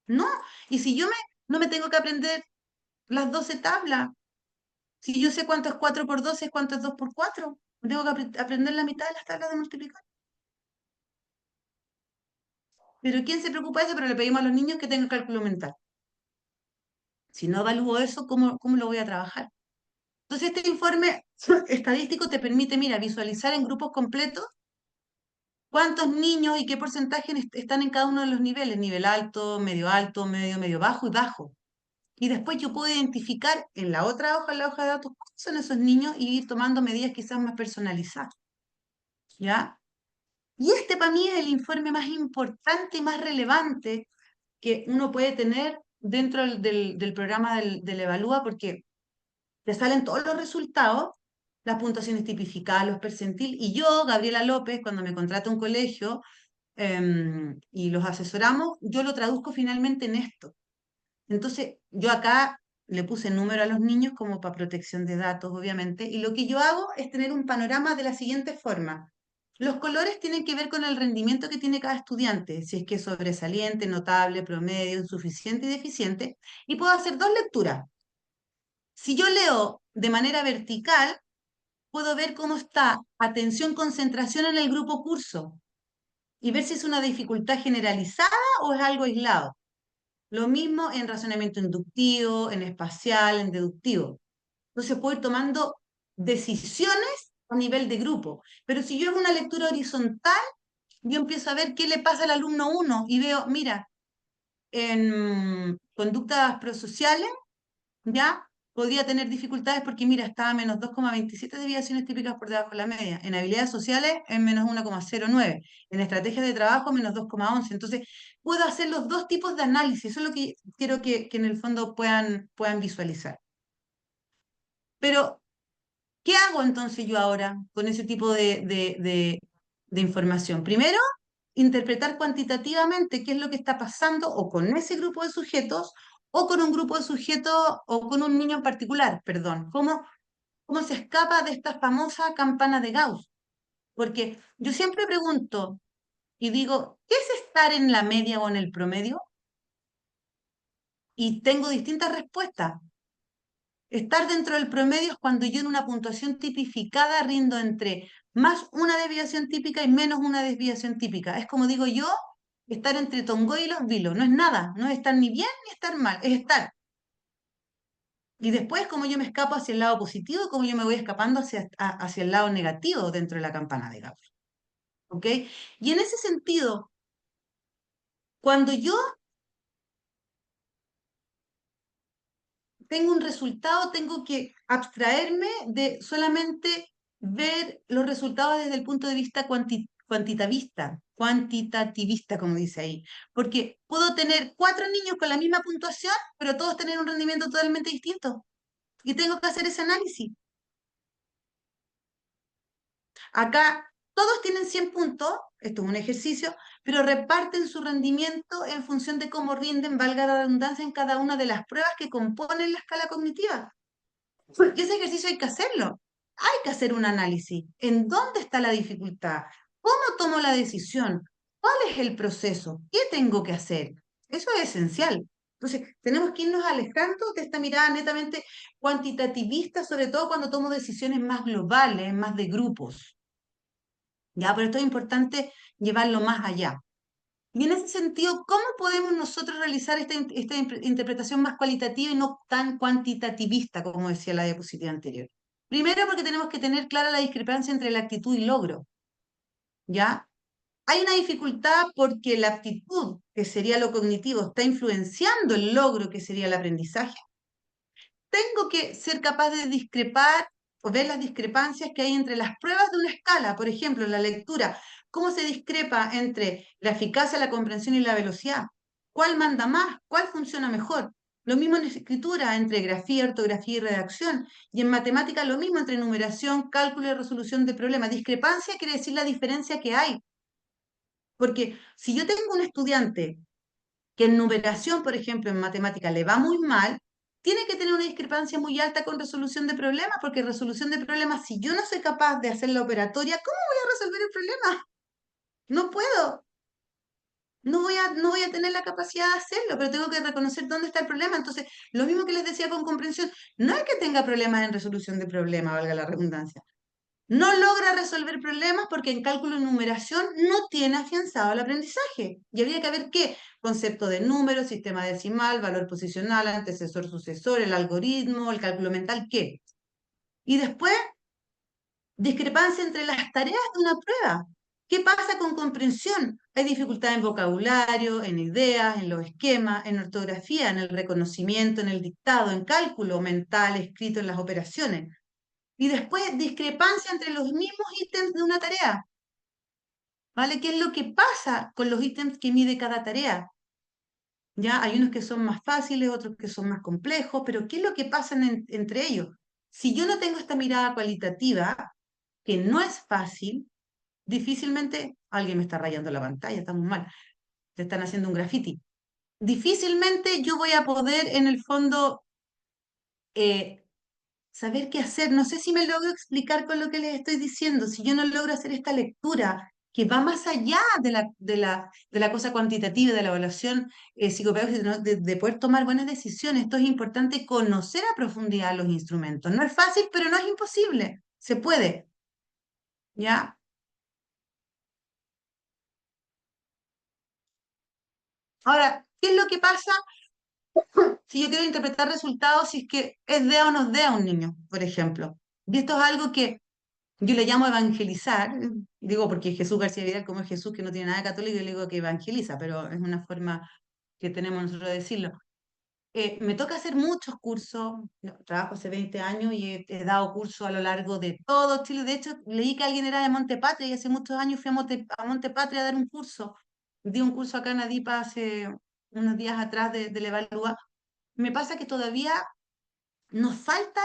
Speaker 2: No, y si no me tengo que aprender las 12 tablas, si yo sé cuánto es 4 por 12, cuánto es 2 por 4, tengo que aprender la mitad de las tablas de multiplicar. Pero ¿quién se preocupa de eso? Pero le pedimos a los niños que tengan cálculo mental. Si no evalúo eso, ¿cómo lo voy a trabajar? Entonces, este informe estadístico te permite, mira, visualizar en grupos completos cuántos niños y qué porcentaje están en cada uno de los niveles, nivel alto, medio, medio bajo y bajo. Y después yo puedo identificar en la otra hoja, en la hoja de datos, cuáles son esos niños y ir tomando medidas quizás más personalizadas. ¿Ya? Y este para mí es el informe más importante y más relevante que uno puede tener dentro del programa del Evalúa, porque te salen todos los resultados, las puntuaciones tipificadas, los percentiles, y yo, Gabriela López, cuando me contrata un colegio y los asesoramos, yo lo traduzco finalmente en esto. Entonces, yo acá le puse número a los niños como para protección de datos, obviamente, y lo que yo hago es tener un panorama de la siguiente forma. Los colores tienen que ver con el rendimiento que tiene cada estudiante, si es que es sobresaliente, notable, promedio, insuficiente y deficiente, y puedo hacer dos lecturas. Si yo leo de manera vertical, puedo ver cómo está atención, concentración en el grupo curso y ver si es una dificultad generalizada o es algo aislado. Lo mismo en razonamiento inductivo, en espacial, en deductivo. Entonces puedo ir tomando decisiones a nivel de grupo. Pero si yo hago una lectura horizontal, yo empiezo a ver qué le pasa al alumno 1 y veo, mira, en conductas prosociales, ya podría tener dificultades porque, mira, estaba a menos 2,27 desviaciones típicas por debajo de la media. En habilidades sociales, en menos 1,09. En estrategias de trabajo, menos 2,11. Entonces, puedo hacer los dos tipos de análisis. Eso es lo que quiero que en el fondo puedan visualizar. Pero, ¿qué hago entonces yo ahora con ese tipo de información? Primero, interpretar cuantitativamente qué es lo que está pasando o con ese grupo de sujetos o con un grupo de sujetos o con un niño en particular, perdón. ¿Cómo se escapa de esta famosa campana de Gauss? Porque yo siempre pregunto y digo, ¿qué es estar en la media o en el promedio? Y tengo distintas respuestas. Estar dentro del promedio es cuando yo en una puntuación tipificada rindo entre más una desviación típica y menos una desviación típica. Es como digo yo, estar entre Tongoy y los Vilos. No es nada, no es estar ni bien ni estar mal, es estar. Y después cómo yo me escapo hacia el lado positivo y cómo yo me voy escapando hacia el lado negativo dentro de la campana de Gauss. ¿Ok? Y en ese sentido, cuando yo tengo un resultado, tengo que abstraerme de solamente ver los resultados desde el punto de vista cuantitativista, como dice ahí. Porque puedo tener 4 niños con la misma puntuación, pero todos tener un rendimiento totalmente distinto. Y tengo que hacer ese análisis. Acá todos tienen 100 puntos, esto es un ejercicio, pero reparten su rendimiento en función de cómo rinden, valga la redundancia, en cada una de las pruebas que componen la escala cognitiva. Y ese ejercicio hay que hacerlo. Hay que hacer un análisis. ¿En dónde está la dificultad? ¿Cómo tomo la decisión? ¿Cuál es el proceso? ¿Qué tengo que hacer? Eso es esencial. Entonces, tenemos que irnos alejando de esta mirada netamente cuantitativista, sobre todo cuando tomo decisiones más globales, más de grupos. ¿Ya? Pero esto es importante llevarlo más allá. Y en ese sentido, ¿cómo podemos nosotros realizar esta interpretación más cualitativa y no tan cuantitativista, como decía la diapositiva anterior? Primero porque tenemos que tener clara la discrepancia entre la actitud y logro, ¿ya? Hay una dificultad porque la actitud, que sería lo cognitivo, está influenciando el logro, que sería el aprendizaje. Tengo que ser capaz de discrepar o ver las discrepancias que hay entre las pruebas de una escala, por ejemplo, en la lectura, cómo se discrepa entre la eficacia, la comprensión y la velocidad. ¿Cuál manda más? ¿Cuál funciona mejor? Lo mismo en escritura, entre grafía, ortografía y redacción. Y en matemática lo mismo entre numeración, cálculo y resolución de problemas. Discrepancia quiere decir la diferencia que hay. Porque si yo tengo un estudiante que en numeración, por ejemplo, en matemática le va muy mal, tiene que tener una discrepancia muy alta con resolución de problemas, porque resolución de problemas, si yo no soy capaz de hacer la operatoria, ¿cómo voy a resolver el problema? No puedo. No voy a tener la capacidad de hacerlo, pero tengo que reconocer dónde está el problema. Entonces, lo mismo que les decía con comprensión, no es que tenga problemas en resolución de problemas, valga la redundancia. No logra resolver problemas porque en cálculo y numeración no tiene afianzado el aprendizaje. Y habría que ver qué concepto de número, sistema decimal, valor posicional, antecesor, sucesor, el algoritmo, el cálculo mental, qué. Y después, discrepancia entre las tareas de una prueba. ¿Qué pasa con comprensión? Hay dificultad en vocabulario, en ideas, en los esquemas, en ortografía, en el reconocimiento, en el dictado, en cálculo mental, escrito en las operaciones. Y después, discrepancia entre los mismos ítems de una tarea. ¿Vale? ¿Qué es lo que pasa con los ítems que mide cada tarea? ¿Ya? Hay unos que son más fáciles, otros que son más complejos, pero ¿qué es lo que pasa entre ellos? Si yo no tengo esta mirada cualitativa, que no es fácil, difícilmente alguien me está rayando la pantalla, estamos mal, te están haciendo un graffiti. Difícilmente yo voy a poder, en el fondo, eh, saber qué hacer. No sé si me logro explicar con lo que les estoy diciendo. Si yo no logro hacer esta lectura que va más allá de la cosa cuantitativa, de la evaluación psicopedagógica, ¿no? de poder tomar buenas decisiones, esto es importante conocer a profundidad los instrumentos. No es fácil, pero no es imposible. Se puede. ¿Ya? Ahora, ¿qué es lo que pasa si yo quiero interpretar resultados si es que es DEA o no es DEA un niño, por ejemplo? Y esto es algo que yo le llamo evangelizar, digo porque Jesús García Vidal, como es Jesús que no tiene nada de católico, yo le digo que evangeliza, pero es una forma que tenemos nosotros de decirlo. Me toca hacer muchos cursos, trabajo hace 20 años y he dado cursos a lo largo de todo Chile. De hecho, leí que alguien era de Montepatria y hace muchos años fui a Montepatria a dar un curso. Di un curso acá en Adipa hace unos días atrás de la Evalúa. Me pasa que todavía nos falta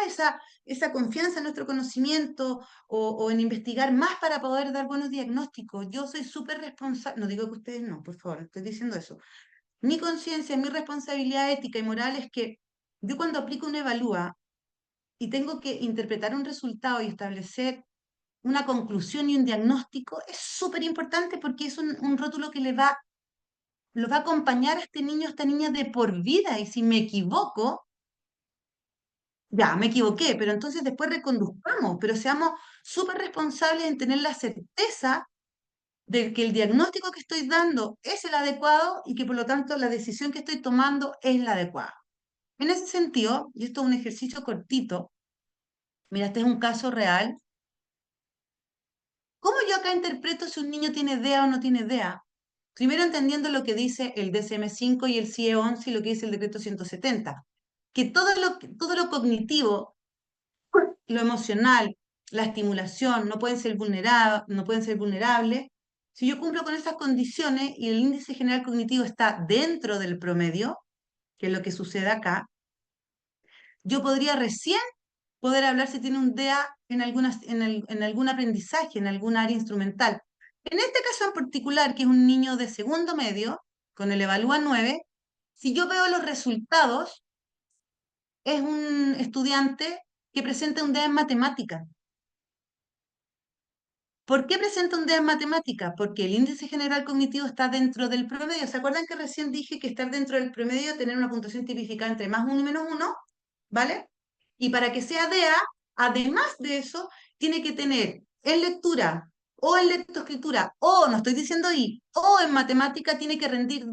Speaker 2: esa confianza en nuestro conocimiento o en investigar más para poder dar buenos diagnósticos. Yo soy súper responsable, no digo que ustedes no, por favor, estoy diciendo eso. Mi conciencia, mi responsabilidad ética y moral es que yo cuando aplico una evalúa y tengo que interpretar un resultado y establecer una conclusión y un diagnóstico, es súper importante porque es un rótulo que lo va a acompañar a este niño, a esta niña de por vida. Y si me equivoco, ya, me equivoqué, pero entonces después reconduzcamos, pero seamos súper responsables en tener la certeza de que el diagnóstico que estoy dando es el adecuado y que por lo tanto la decisión que estoy tomando es la adecuada. En ese sentido, y esto es un ejercicio cortito, mira, este es un caso real. ¿Cómo yo acá interpreto si un niño tiene DEA o no tiene DEA? Primero entendiendo lo que dice el DSM-5 y el CIE-11 y lo que dice el decreto 170, que todo lo cognitivo, lo emocional, la estimulación, no pueden ser vulnerables. Si yo cumplo con esas condiciones y el índice general cognitivo está dentro del promedio, que es lo que sucede acá, yo podría recién poder hablar si tiene un DEA en algún aprendizaje, en algún área instrumental. En este caso en particular, que es un niño de segundo medio, con el Evalúa 9, si yo veo los resultados, es un estudiante que presenta un DEA en matemática. ¿Por qué presenta un DEA en matemática? Porque el índice general cognitivo está dentro del promedio. ¿Se acuerdan que recién dije que estar dentro del promedio, tener una puntuación tipificada entre más 1 y menos 1? ¿Vale? Y para que sea DEA, además de eso, tiene que tener en lectura o en lectoescritura, o no estoy diciendo I, o en matemática tiene que rendir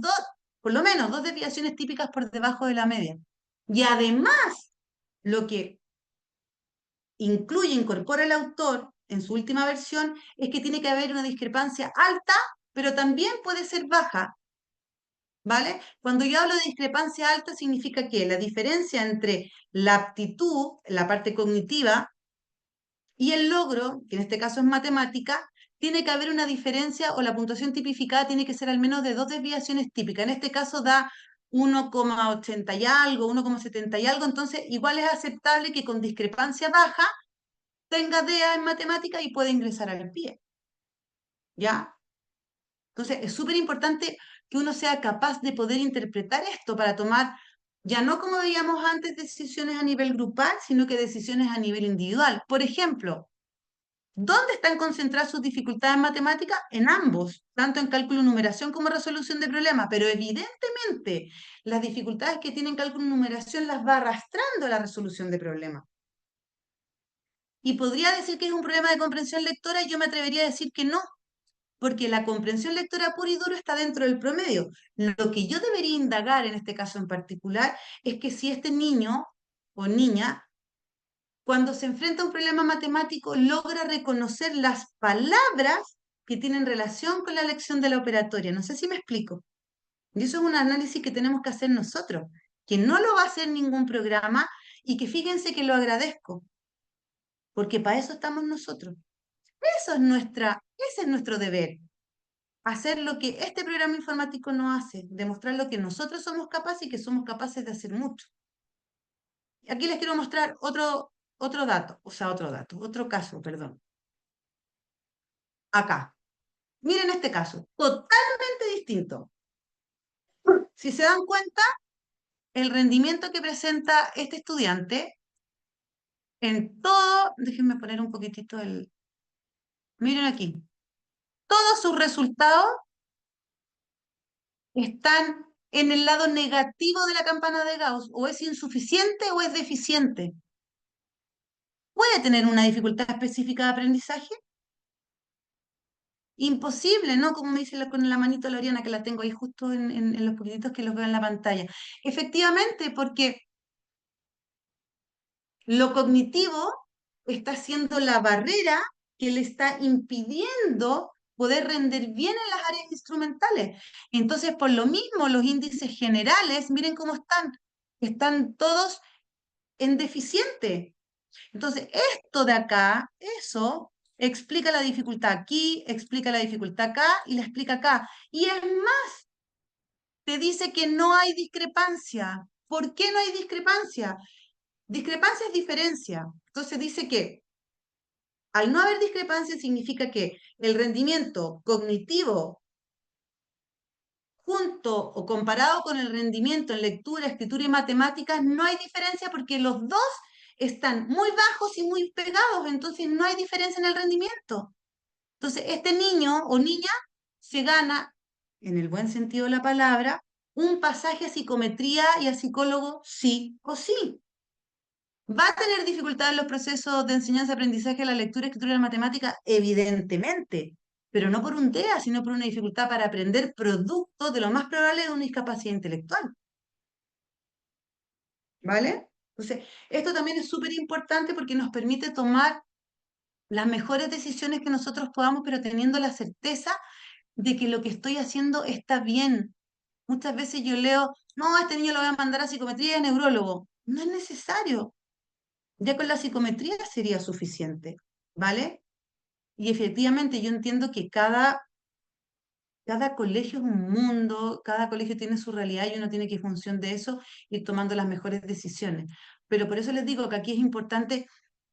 Speaker 2: por lo menos 2 desviaciones típicas por debajo de la media. Y además, lo que incorpora el autor en su última versión, es que tiene que haber una discrepancia alta, pero también puede ser baja, ¿vale? Cuando yo hablo de discrepancia alta, significa que la diferencia entre la aptitud, la parte cognitiva, y el logro, que en este caso es matemática, tiene que haber una diferencia o la puntuación tipificada tiene que ser al menos de 2 desviaciones típicas. En este caso da 1,80 y algo, 1,70 y algo, entonces igual es aceptable que con discrepancia baja tenga DEA en matemática y pueda ingresar al pie. ¿Ya? Entonces es súper importante que uno sea capaz de poder interpretar esto para tomar, ya no como veíamos antes, decisiones a nivel grupal, sino que decisiones a nivel individual. Por ejemplo, ¿dónde están concentradas sus dificultades en matemática? En ambos, tanto en cálculo y numeración como resolución de problemas, pero evidentemente las dificultades que tienen cálculo y numeración las va arrastrando la resolución de problemas. Y podría decir que es un problema de comprensión lectora, y yo me atrevería a decir que no, porque la comprensión lectora pura y duro está dentro del promedio. Lo que yo debería indagar en este caso en particular es que si este niño o niña, cuando se enfrenta a un problema matemático, logra reconocer las palabras que tienen relación con la lección de la operatoria. No sé si me explico. Y eso es un análisis que tenemos que hacer nosotros, que no lo va a hacer ningún programa, y que fíjense que lo agradezco, porque para eso estamos nosotros. Ese es nuestro deber, hacer lo que este programa informático no hace, demostrar lo que nosotros somos capaces y que somos capaces de hacer mucho. Aquí les quiero mostrar otro caso, perdón. Acá. Miren este caso, totalmente distinto. Si se dan cuenta, el rendimiento que presenta este estudiante en todo, déjenme poner un poquitito el... Miren aquí, todos sus resultados están en el lado negativo de la campana de Gauss, o es insuficiente o es deficiente. ¿Puede tener una dificultad específica de aprendizaje? Imposible, ¿no? Como me dice con la manito Loriana, que la tengo ahí justo en los poquititos que los veo en la pantalla. Efectivamente, porque lo cognitivo está siendo la barrera que le está impidiendo poder render bien en las áreas instrumentales. Entonces, por lo mismo, los índices generales, miren cómo están todos en deficiente. Entonces, esto de acá, eso, explica la dificultad aquí, explica la dificultad acá y la explica acá. Y es más, te dice que no hay discrepancia. ¿Por qué no hay discrepancia? Discrepancia es diferencia. Entonces dice que al no haber discrepancia significa que el rendimiento cognitivo junto o comparado con el rendimiento en lectura, escritura y matemáticas, no hay diferencia porque los dos están muy bajos y muy pegados, entonces no hay diferencia en el rendimiento. Entonces, este niño o niña se gana, en el buen sentido de la palabra, un pasaje a psicometría y a psicólogo sí o sí. ¿Va a tener dificultades en los procesos de enseñanza-aprendizaje, la lectura, escritura y la matemática? Evidentemente, pero no por un TEA, sino por una dificultad para aprender producto de lo más probable de una discapacidad intelectual. ¿Vale? Entonces, esto también es súper importante porque nos permite tomar las mejores decisiones que nosotros podamos, pero teniendo la certeza de que lo que estoy haciendo está bien. Muchas veces yo leo, no, a este niño lo voy a mandar a psicometría y a neurólogo. No es necesario. Ya con la psicometría sería suficiente, ¿vale? Y efectivamente yo entiendo que cada colegio es un mundo, cada colegio tiene su realidad y uno tiene que, en función de eso, ir tomando las mejores decisiones. Pero por eso les digo que aquí es importante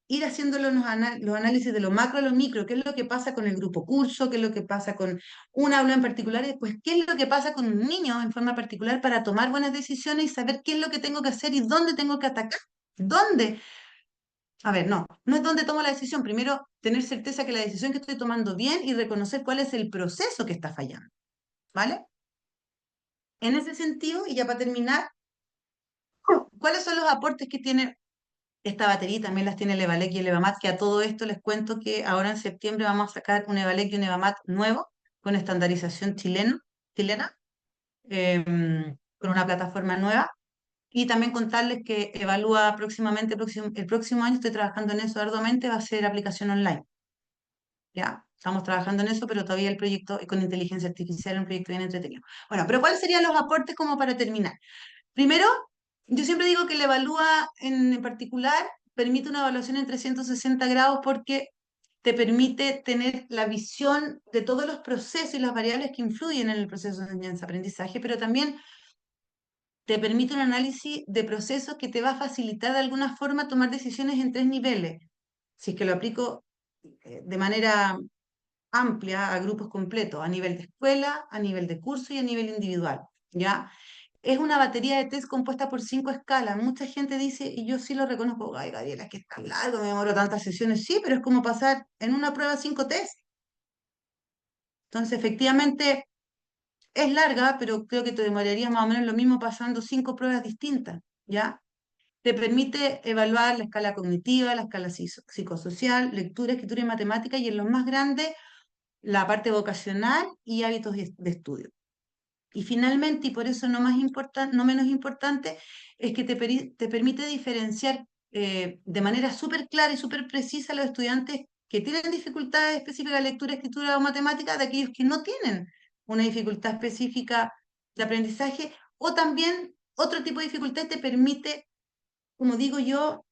Speaker 2: ir haciendo los análisis de lo macro a lo micro, qué es lo que pasa con el grupo curso, qué es lo que pasa con un aula en particular, y después qué es lo que pasa con un niño en forma particular para tomar buenas decisiones y saber qué es lo que tengo que hacer y dónde tengo que atacar. ¿Dónde? A ver, no es dónde tomo la decisión. Primero, tener certeza que la decisión que estoy tomando bien y reconocer cuál es el proceso que está fallando. ¿Vale? En ese sentido, y ya para terminar, ¿cuáles son los aportes que tiene esta batería? También las tiene el EVALEC y el EVAMAT, que a todo esto les cuento que ahora en septiembre vamos a sacar un EVALEC y un EVAMAT nuevo, con estandarización chilena, con una plataforma nueva. Y también contarles que Evalúa próximamente, el próximo año, estoy trabajando en eso arduamente, va a ser aplicación online. ¿Ya? Estamos trabajando en eso, pero todavía el proyecto con inteligencia artificial es un proyecto bien entretenido. Bueno, pero ¿cuáles serían los aportes como para terminar? Primero, yo siempre digo que la Evalúa en particular permite una evaluación en 360 grados porque te permite tener la visión de todos los procesos y las variables que influyen en el proceso de enseñanza-aprendizaje, pero también te permite un análisis de procesos que te va a facilitar de alguna forma tomar decisiones en 3 niveles. Si es que lo aplico de manera amplia a grupos completos, a nivel de escuela, a nivel de curso y a nivel individual, ¿ya? Es una batería de test compuesta por 5 escalas. Mucha gente dice, y yo sí lo reconozco, ay, Gabriela, es que es tan largo, me demoro tantas sesiones. Sí, pero es como pasar en una prueba 5 test. Entonces, efectivamente, es larga, pero creo que te demorarías más o menos lo mismo pasando 5 pruebas distintas, ¿ya? Te permite evaluar la escala cognitiva, la escala psicosocial, lectura, escritura y matemática, y en los más grandes, la parte vocacional y hábitos de estudio. Y finalmente, y por eso no, no menos importante, es que te permite diferenciar de manera súper clara y súper precisa a los estudiantes que tienen dificultades específicas de lectura, escritura o matemática de aquellos que no tienen una dificultad específica de aprendizaje, o también otro tipo de dificultad te permite, como digo yo,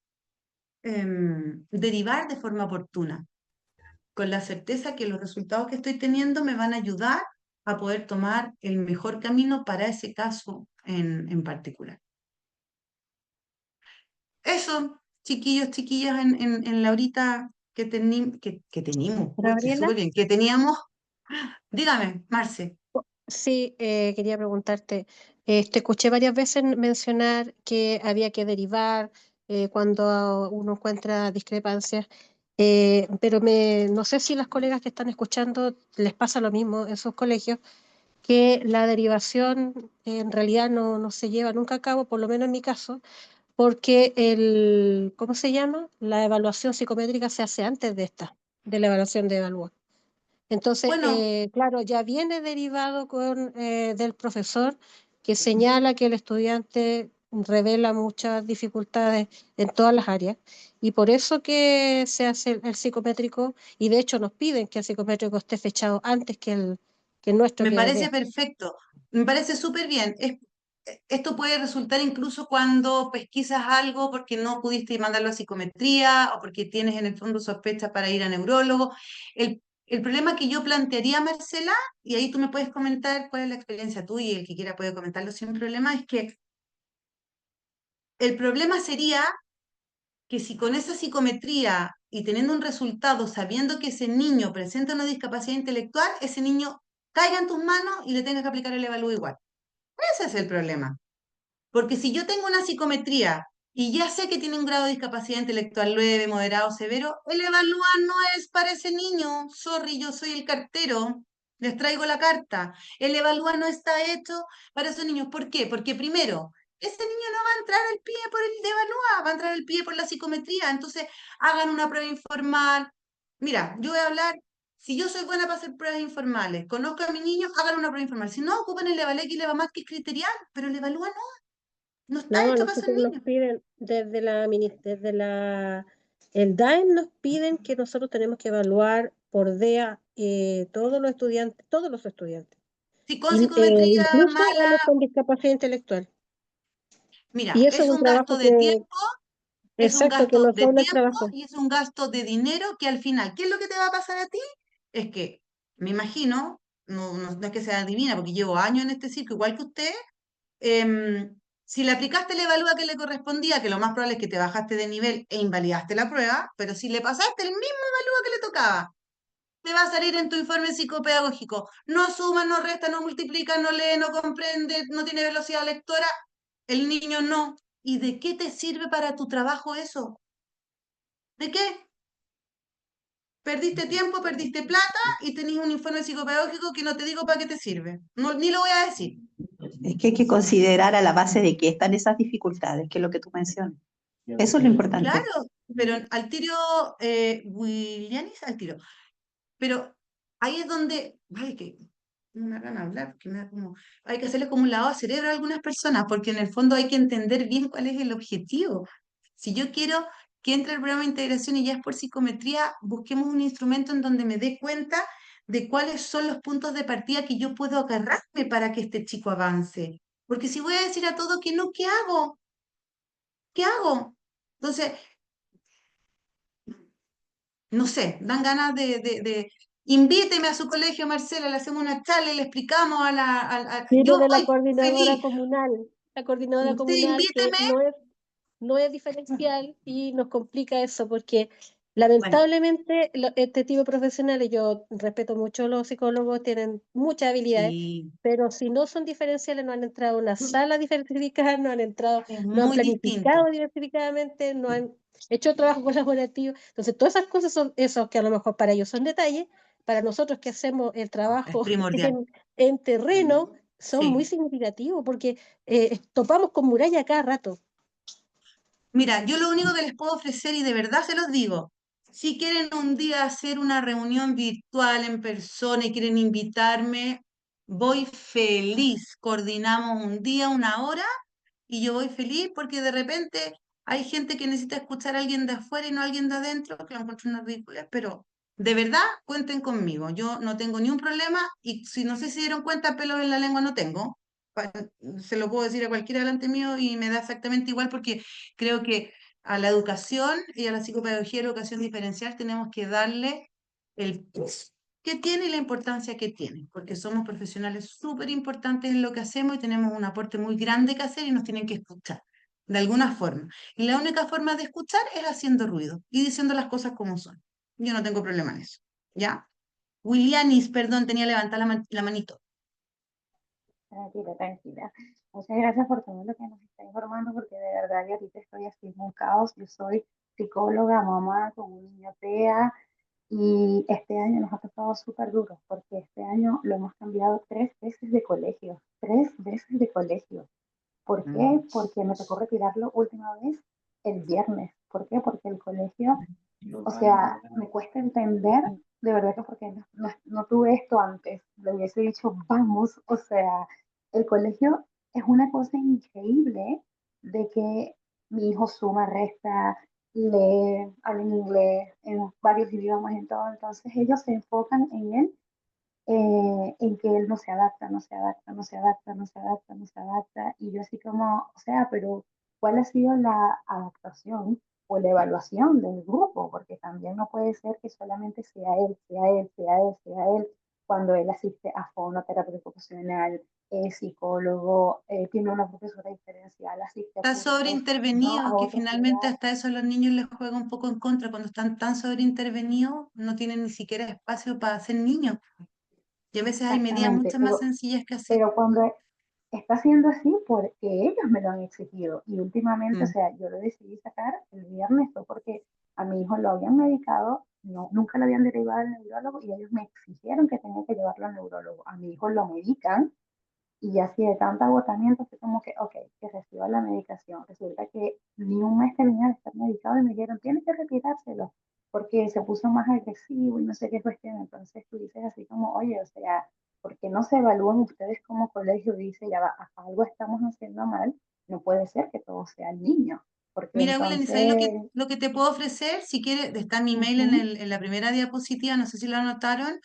Speaker 2: derivar de forma oportuna, con la certeza que los resultados que estoy teniendo me van a ayudar a poder tomar el mejor camino para ese caso en particular. Eso, chiquillos, chiquillas, en la horita que teníamos,
Speaker 7: Gabriela.
Speaker 2: súper bien, que teníamos. Dígame, Marce.
Speaker 7: Sí, quería preguntarte, te escuché varias veces mencionar que había que derivar cuando uno encuentra discrepancias, pero no sé si las colegas que están escuchando les pasa lo mismo en sus colegios, que la derivación en realidad no se lleva nunca a cabo, por lo menos en mi caso, porque ¿cómo se llama? La evaluación psicométrica se hace antes de la evaluación de evaluación. Entonces,
Speaker 2: Bueno,
Speaker 7: claro, ya viene derivado del profesor que señala que el estudiante revela muchas dificultades en todas las áreas y por eso que se hace el psicométrico y de hecho nos piden que el psicométrico esté fechado antes que el nuestro
Speaker 2: me
Speaker 7: que
Speaker 2: parece
Speaker 7: de.
Speaker 2: perfecto, me parece súper bien. Esto puede resultar incluso cuando pesquisas algo porque no pudiste mandarlo a psicometría o porque tienes en el fondo sospecha para ir a neurólogo. El problema que yo plantearía, Marcela, y ahí tú me puedes comentar cuál es la experiencia tuya y el que quiera puede comentarlo sin problema, es que el problema sería que si con esa psicometría y teniendo un resultado, sabiendo que ese niño presenta una discapacidad intelectual, ese niño caiga en tus manos y le tengas que aplicar el evalúo igual. Ese es el problema. Porque si yo tengo una psicometría y ya sé que tiene un grado de discapacidad intelectual leve, moderado, severo, el evalúa no es para ese niño. Sorry, yo soy el cartero. Les traigo la carta. El evalúa no está hecho para esos niños. ¿Por qué? Porque primero, ese niño no va a entrar al pie por el de evalúa, va a entrar al pie por la psicometría. Entonces, hagan una prueba informal. Mira, yo voy a hablar, si yo soy buena para hacer pruebas informales, conozco a mi niño, hagan una prueba informal. Si no, ocupen el Evalec y el EVAMAT, que es criterial, pero el evalúa no está
Speaker 7: No,
Speaker 2: hecho para esos
Speaker 7: nosotros nos
Speaker 2: niños.
Speaker 7: piden el DAEM nos piden que nosotros tenemos que evaluar por DEA todos los estudiantes.
Speaker 2: Si con psicometría
Speaker 7: Incluso a
Speaker 2: mala,
Speaker 7: los con discapacidad intelectual. Y
Speaker 2: mira,
Speaker 7: eso es un trabajo
Speaker 2: es un
Speaker 7: exacto, que
Speaker 2: gasto
Speaker 7: nos
Speaker 2: de
Speaker 7: habla el
Speaker 2: tiempo
Speaker 7: trabajo.
Speaker 2: y es un gasto de dinero que al final, ¿qué es lo que te va a pasar a ti? Es que, me imagino, no es que sea divina, porque llevo años en este ciclo, igual que usted, si le aplicaste la evalúa que le correspondía, que lo más probable es que te bajaste de nivel e invalidaste la prueba, pero si le pasaste el mismo evalúa que le tocaba, te va a salir en tu informe psicopedagógico. No suma, no resta, no multiplica, no lee, no comprende, no tiene velocidad lectora. El niño no. ¿Y de qué te sirve para tu trabajo eso? ¿De qué? Perdiste tiempo, perdiste plata y tenés un informe psicopedagógico que no te digo para qué te sirve. No, ni lo voy a decir.
Speaker 8: Es que hay que considerar a la base de qué están esas dificultades, que es lo que tú mencionas. Eso es lo importante.
Speaker 2: Claro, pero al tiro, Willianis, al tiro. Pero ahí es donde, ay, no me hagan hablar, porque me da como, hay que hacerle como un lavado de cerebro a algunas personas, porque en el fondo hay que entender bien cuál es el objetivo. Si yo quiero que entre el programa de integración y ya es por psicometría, busquemos un instrumento en donde me dé cuenta de cuáles son los puntos de partida que yo puedo agarrarme para que este chico avance. Porque si voy a decir a todo que no, ¿qué hago? ¿Qué hago? Entonces, no sé, dan ganas invíteme a su colegio, Marcela, le hacemos una charla y le explicamos yo
Speaker 7: Tiene
Speaker 2: voy feliz,
Speaker 7: la coordinadora
Speaker 2: usted
Speaker 7: comunal que
Speaker 2: invíteme,
Speaker 7: no es diferencial y nos complica eso porque
Speaker 2: bueno,
Speaker 7: lamentablemente este tipo de profesionales, yo respeto mucho a los psicólogos, tienen muchas habilidades,
Speaker 2: sí,
Speaker 7: pero si no son diferenciales, no han entrado a una sala diversificada,
Speaker 2: es
Speaker 7: no han
Speaker 2: muy
Speaker 7: planificado
Speaker 2: distinto.
Speaker 7: diversificadamente, no han hecho trabajo colaborativo. Entonces, todas esas cosas son esos que a lo mejor para ellos son detalles, para nosotros que hacemos el
Speaker 2: Es
Speaker 7: trabajo
Speaker 2: primordial,
Speaker 7: en terreno, son muy
Speaker 2: sí.
Speaker 7: significativos porque topamos con muralla cada rato.
Speaker 2: Mira, yo lo único que les puedo ofrecer, y de verdad se los digo, si quieren un día hacer una reunión virtual en persona y quieren invitarme, voy feliz. Coordinamos un día, una hora, y yo voy feliz porque de repente hay gente que necesita escuchar a alguien de afuera y no a alguien de adentro, que lo encuentro una ridícula, pero de verdad cuenten conmigo. Yo no tengo ni un problema y si no sé si dieron cuenta, pelos en la lengua no tengo. Se lo puedo decir a cualquiera delante mío y me da exactamente igual porque creo que a la educación y a la psicopedagogía y la educación diferencial tenemos que darle el peso que tiene y la importancia que tiene, porque somos profesionales súper importantes en lo que hacemos y tenemos un aporte muy grande que hacer y nos tienen que escuchar, de alguna forma. Y la única forma de escuchar es haciendo ruido y diciendo las cosas como son. Yo no tengo problema en eso, ¿ya? Willianis, perdón, tenía levantada la manito.
Speaker 3: Tranquila, tranquila. Muchas gracias por todo lo que nos está informando, porque de verdad que ahorita estoy así en un caos. Yo soy psicóloga, mamá con un niño TEA, y este año nos ha tocado súper duro, porque este año lo hemos cambiado 3 veces de colegio, 3 veces de colegio. ¿Por qué? Porque me tocó retirarlo última vez el viernes. ¿Por qué? Porque el colegio, o sea, me cuesta entender, de verdad que porque no tuve esto antes, le hubiese dicho, vamos, o sea, el colegio es una cosa increíble de que mi hijo suma, resta, lee, habla en inglés, en varios idiomas, en todo, entonces ellos se enfocan en que él no se adapta, no se adapta, no se adapta, no se adapta, no se adapta. Y yo así como, o sea, pero ¿cuál ha sido la adaptación o la evaluación del grupo? Porque también no puede ser que solamente sea él, sea él, sea él, sea él, cuando él asiste a fonoterapia ocupacional, es psicólogo, tiene una profesora diferencial, asiste a
Speaker 2: Está
Speaker 3: cursos, va a
Speaker 2: sobreintervenido, que
Speaker 3: otros
Speaker 2: finalmente
Speaker 3: lugares.
Speaker 2: hasta eso a los niños les juega un poco en contra. Cuando están tan sobreintervenidos, no tienen ni siquiera espacio para ser niños. Y a veces hay medidas
Speaker 3: Exactamente,
Speaker 2: mucho más sencillas que hacer.
Speaker 3: pero cuando está siendo así porque ellos me lo han exigido. Y últimamente, o
Speaker 2: Mm.
Speaker 3: sea, yo lo decidí sacar el viernes fue porque a mi hijo lo habían medicado, no, nunca lo habían derivado al neurólogo y ellos me exigieron que tenía que llevarlo al neurólogo. A mi hijo lo medican y así de tanto agotamiento fue como que, ok, que reciba la medicación. Resulta que ni un mes terminé de estar medicado y me dijeron, tienes que retirárselo porque se puso más agresivo y no sé qué cuestión. Entonces tú dices así como, oye, o sea, ¿por qué no se evalúan ustedes como colegio? Dice, ya va, algo estamos haciendo mal, no puede ser que todo sea el niño, porque
Speaker 2: Mira, William, ¿y
Speaker 3: entonces,
Speaker 2: sabes lo que te puedo ofrecer? Si quieres, está mi mail
Speaker 3: ujú,
Speaker 2: en la primera diapositiva, no sé si lo anotaron,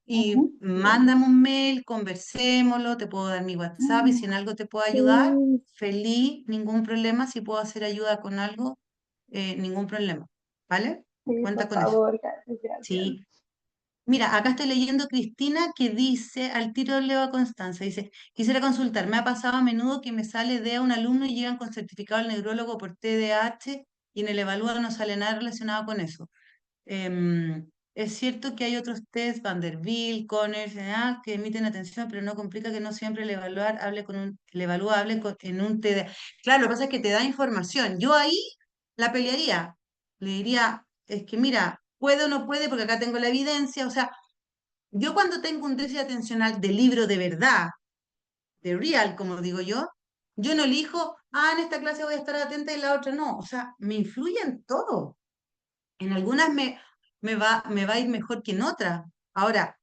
Speaker 2: y
Speaker 3: ujú,
Speaker 2: mándame un mail, conversémoslo, te puedo dar mi WhatsApp y si en algo te puedo ayudar,
Speaker 5: Sí,
Speaker 2: feliz, ningún problema. Si puedo hacer ayuda con algo, ningún problema. ¿Vale?
Speaker 3: sí,
Speaker 2: Cuenta
Speaker 3: por
Speaker 2: con eso.
Speaker 3: favor, gracias, gracias.
Speaker 2: Sí. Mira, acá estoy leyendo Cristina que dice, al tiro leo a Constanza, dice, quisiera consultar, me ha pasado a menudo que me sale de a un alumno y llegan con certificado al neurólogo por TDAH y en el evalúo no sale nada relacionado con eso. Es cierto que hay otros test, Vanderbilt, Conners, que emiten atención, pero no complica que no siempre el evalúo hable en un TDAH. Claro, lo que pasa es que te da información. Yo ahí la pelearía, le diría, es que mira, puede o no puede, porque acá tengo la evidencia, o sea, yo cuando tengo un déficit atencional de libro de verdad, de real, como digo yo no elijo, en esta clase voy a estar atenta y en la otra no. O sea, me influye en todo. En algunas me va a ir mejor que en otras. Ahora,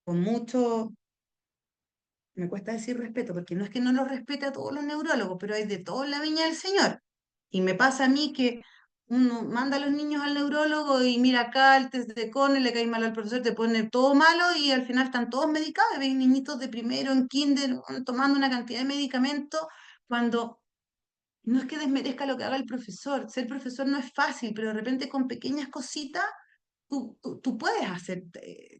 Speaker 2: con mucho me cuesta decir respeto, porque no es que no lo respete a todos los neurólogos, pero hay de todo en la viña del Señor. Y me pasa a mí que uno manda a los niños al neurólogo y mira acá el test de Cone, le cae mal al profesor, te pone todo malo y al final están todos medicados. Y ves niñitos de primero en kinder tomando una cantidad de medicamentos cuando no es que desmerezca lo que haga el profesor. Ser profesor no es fácil, pero de repente con pequeñas cositas tú puedes hacer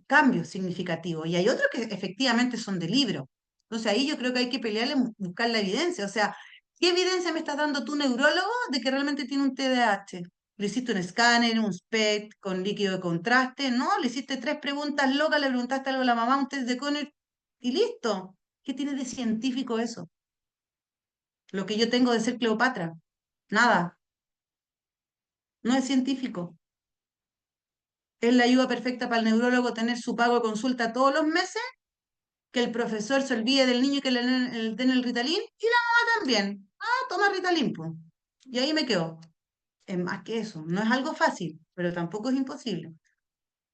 Speaker 2: cambios significativos. Y hay otros que efectivamente son de libro. Entonces ahí yo creo que hay que pelearle, buscar la evidencia. O sea, ¿qué evidencia me estás dando tu neurólogo de que realmente tiene un TDAH? ¿Le hiciste un escáner, un SPECT con líquido de contraste? No, le hiciste 3 preguntas locas, le preguntaste algo a la mamá, un test de Conner y listo. ¿Qué tiene de científico eso? Lo que yo tengo de ser Cleopatra. Nada, no es científico. Es la ayuda perfecta para el neurólogo tener su pago de consulta todos los meses, que el profesor se olvide del niño y que le den el Ritalin, y la mamá también. Ah, toma Ritalin, pues. Y ahí me quedo. Es más que eso. No es algo fácil, pero tampoco es imposible.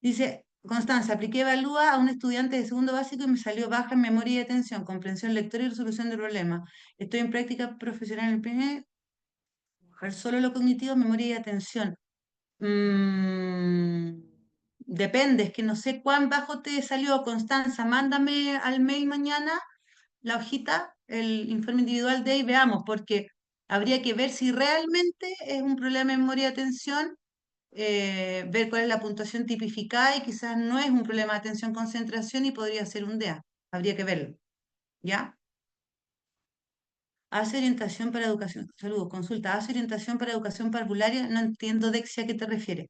Speaker 2: Dice, Constanza, apliqué Evalúa a un estudiante de segundo básico y me salió baja en memoria y atención, comprensión lectora y resolución de problemas. Estoy en práctica profesional en el primer, trabajar solo lo cognitivo, memoria y atención. Mm, depende, es que no sé cuán bajo te salió, Constanza. Mándame al mail mañana la hojita, el informe individual de ahí, veamos, porque habría que ver si realmente es un problema de memoria y atención, ver cuál es la puntuación tipificada y quizás no es un problema de atención-concentración y podría ser un DEA. Habría que verlo, ¿ya? Hace orientación para educación, saludos, consulta, hace orientación para educación parvularia, no entiendo, Dexia, a qué te refieres.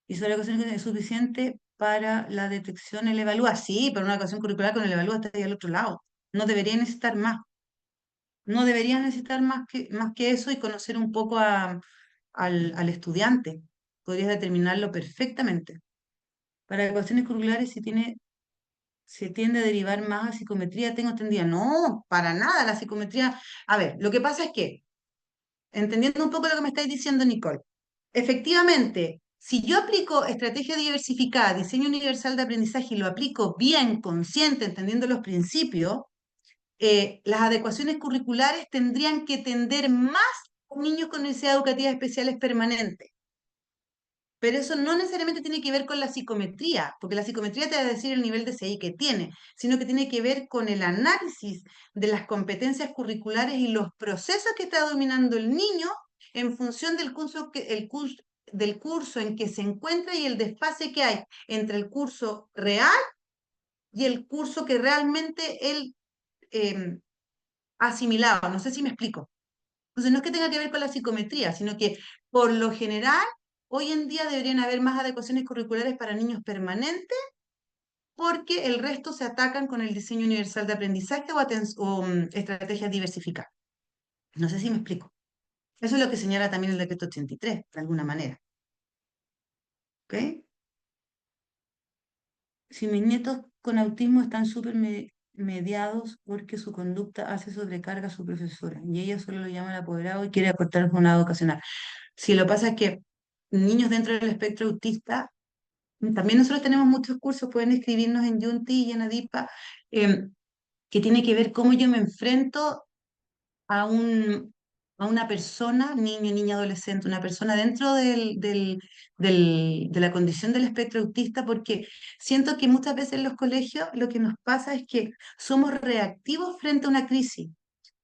Speaker 2: Y sobre la ecuación es suficiente para la detección, el evalúa. Sí, pero una ecuación curricular con el evalúa está ahí al otro lado. No debería necesitar más. No debería necesitar más que eso y conocer un poco al estudiante. Podrías determinarlo perfectamente. Para ecuaciones curriculares se tiende a derivar más a psicometría, tengo entendida. No, para nada, la psicometría. A ver, lo que pasa es que, entendiendo un poco lo que me estáis diciendo, Nicole, efectivamente, si yo aplico estrategia diversificada, diseño universal de aprendizaje y lo aplico bien, consciente, entendiendo los principios, las adecuaciones curriculares tendrían que tender más a niños con necesidades educativas especiales permanentes. Pero eso no necesariamente tiene que ver con la psicometría, porque la psicometría te va a decir el nivel de CI que tiene, sino que tiene que ver con el análisis de las competencias curriculares y los procesos que está dominando el niño en función del curso en que se encuentra y el desfase que hay entre el curso real y el curso que realmente él ha asimilado. No sé si me explico. Entonces, no es que tenga que ver con la psicometría, sino que por lo general, hoy en día deberían haber más adecuaciones curriculares para niños permanentes, porque el resto se atacan con el diseño universal de aprendizaje o estrategias diversificadas. No sé si me explico. Eso es lo que señala también el decreto 83, de alguna manera. ¿Ok? Si mis nietos con autismo están súper mediados porque su conducta hace sobrecarga a su profesora y ella solo lo llama el apoderado y quiere aportar jornada vocacional. Si lo que pasa es que niños dentro del espectro autista, también nosotros tenemos muchos cursos, pueden escribirnos en Yunti y en Adipa, que tiene que ver cómo yo me enfrento a a una persona, niño, niña, adolescente, una persona dentro de la condición del espectro autista, porque siento que muchas veces en los colegios lo que nos pasa es que somos reactivos frente a una crisis.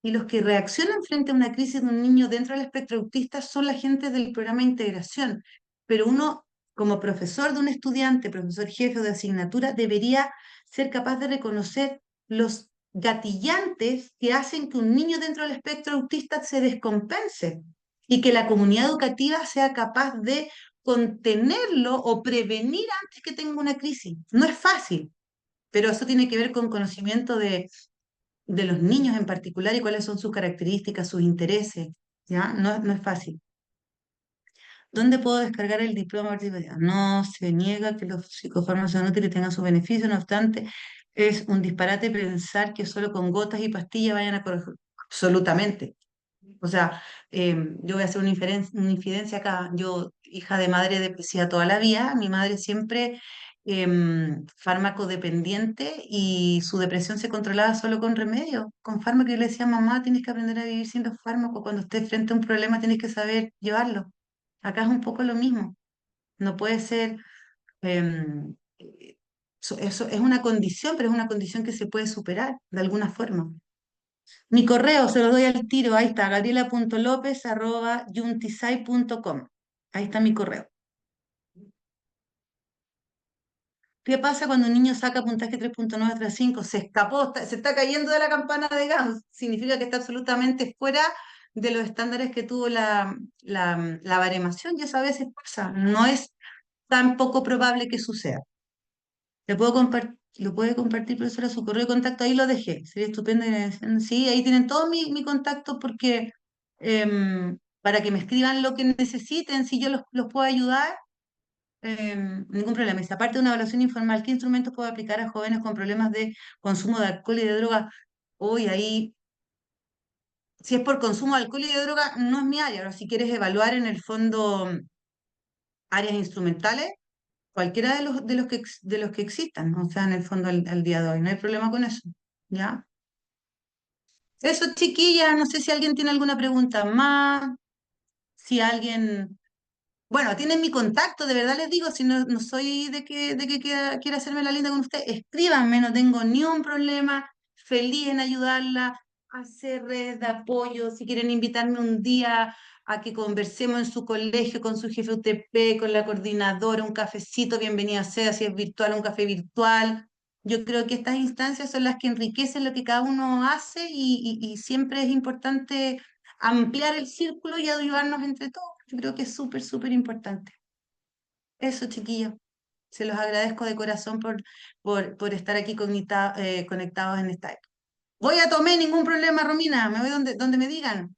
Speaker 2: Y los que reaccionan frente a una crisis de un niño dentro del espectro autista son la gente del programa de integración. Pero uno, como profesor de un estudiante, profesor jefe de asignatura, debería ser capaz de reconocer los gatillantes que hacen que un niño dentro del espectro autista se descompense y que la comunidad educativa sea capaz de contenerlo o prevenir antes que tenga una crisis. No es fácil, pero eso tiene que ver con conocimiento de los niños en particular y cuáles son sus características, sus intereses, ¿ya? No es fácil. ¿Dónde puedo descargar el diploma de participación? No se niega que los psicofármacos son útiles y tengan sus beneficios, no obstante, es un disparate pensar que solo con gotas y pastillas vayan a corregir. Absolutamente. O sea, yo voy a hacer una infidencia acá. Yo, hija de madre depresiva toda la vida, mi madre siempre fármaco dependiente y su depresión se controlaba solo con remedio, con fármaco. Yo le decía, mamá, tienes que aprender a vivir sin los fármacos. Cuando estés frente a un problema tienes que saber llevarlo. Acá es un poco lo mismo. No puede ser, eso es una condición, pero es una condición que se puede superar de alguna forma. Mi correo se lo doy al tiro, ahí está, gabriela.lopez@yuntisai.com. Ahí está mi correo. ¿Qué pasa cuando un niño saca puntaje 3.9 tras 5? Se escapó, se está cayendo de la campana de Gauss. Significa que está absolutamente fuera de los estándares que tuvo la baremación, y eso a veces pasa. No es tan poco probable que suceda. Lo puede compartir, profesora, su correo de contacto, ahí lo dejé. Sería estupendo. Sí, ahí tienen todo mi contacto porque para que me escriban lo que necesiten, si yo los puedo ayudar, ningún problema. Y aparte de una evaluación informal, ¿qué instrumentos puedo aplicar a jóvenes con problemas de consumo de alcohol y de droga? Hoy ahí, si es por consumo de alcohol y de droga, no es mi área. Ahora, si quieres evaluar en el fondo áreas instrumentales, cualquiera de los que existan, ¿no? O sea, en el fondo al día de hoy, no hay problema con eso, ¿ya? Eso, chiquillas, no sé si alguien tiene alguna pregunta más, si alguien, bueno, tienen mi contacto, de verdad les digo, si no soy de que quiera hacerme la linda con usted, escríbanme, no tengo ni un problema, feliz en ayudarla, hacer redes de apoyo, si quieren invitarme un día a que conversemos en su colegio con su jefe UTP, con la coordinadora, un cafecito, bienvenida sea, si es virtual, un café virtual. Yo creo que estas instancias son las que enriquecen lo que cada uno hace y siempre es importante ampliar el círculo y ayudarnos entre todos. Yo creo que es súper, súper importante. Eso, chiquillos. Se los agradezco de corazón por estar aquí conectados en esta época. Voy a tomar ningún problema, Romina. Me voy donde me digan.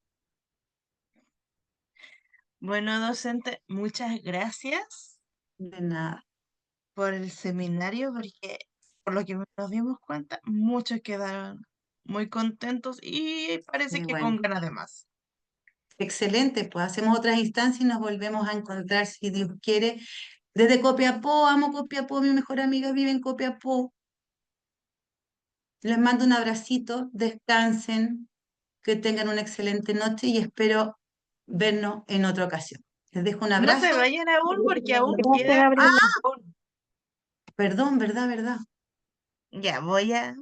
Speaker 1: Bueno, docente, muchas gracias
Speaker 2: De nada.
Speaker 1: por el seminario, porque por lo que nos dimos cuenta, muchos quedaron muy contentos y parece
Speaker 2: Qué
Speaker 1: que
Speaker 2: bueno.
Speaker 1: con ganas de más.
Speaker 2: Excelente, pues hacemos otras instancias y nos volvemos a encontrar si Dios quiere. Desde Copiapó, amo Copiapó, mi mejor amiga vive en Copiapó. Les mando un abracito, descansen, que tengan una excelente noche y espero vernos en otra ocasión. Les dejo un
Speaker 1: No se
Speaker 2: abrazo.
Speaker 1: vayan aún porque aún
Speaker 3: Gracias,
Speaker 1: queda
Speaker 3: Gabriela.
Speaker 2: Perdón, verdad.
Speaker 1: Ya voy a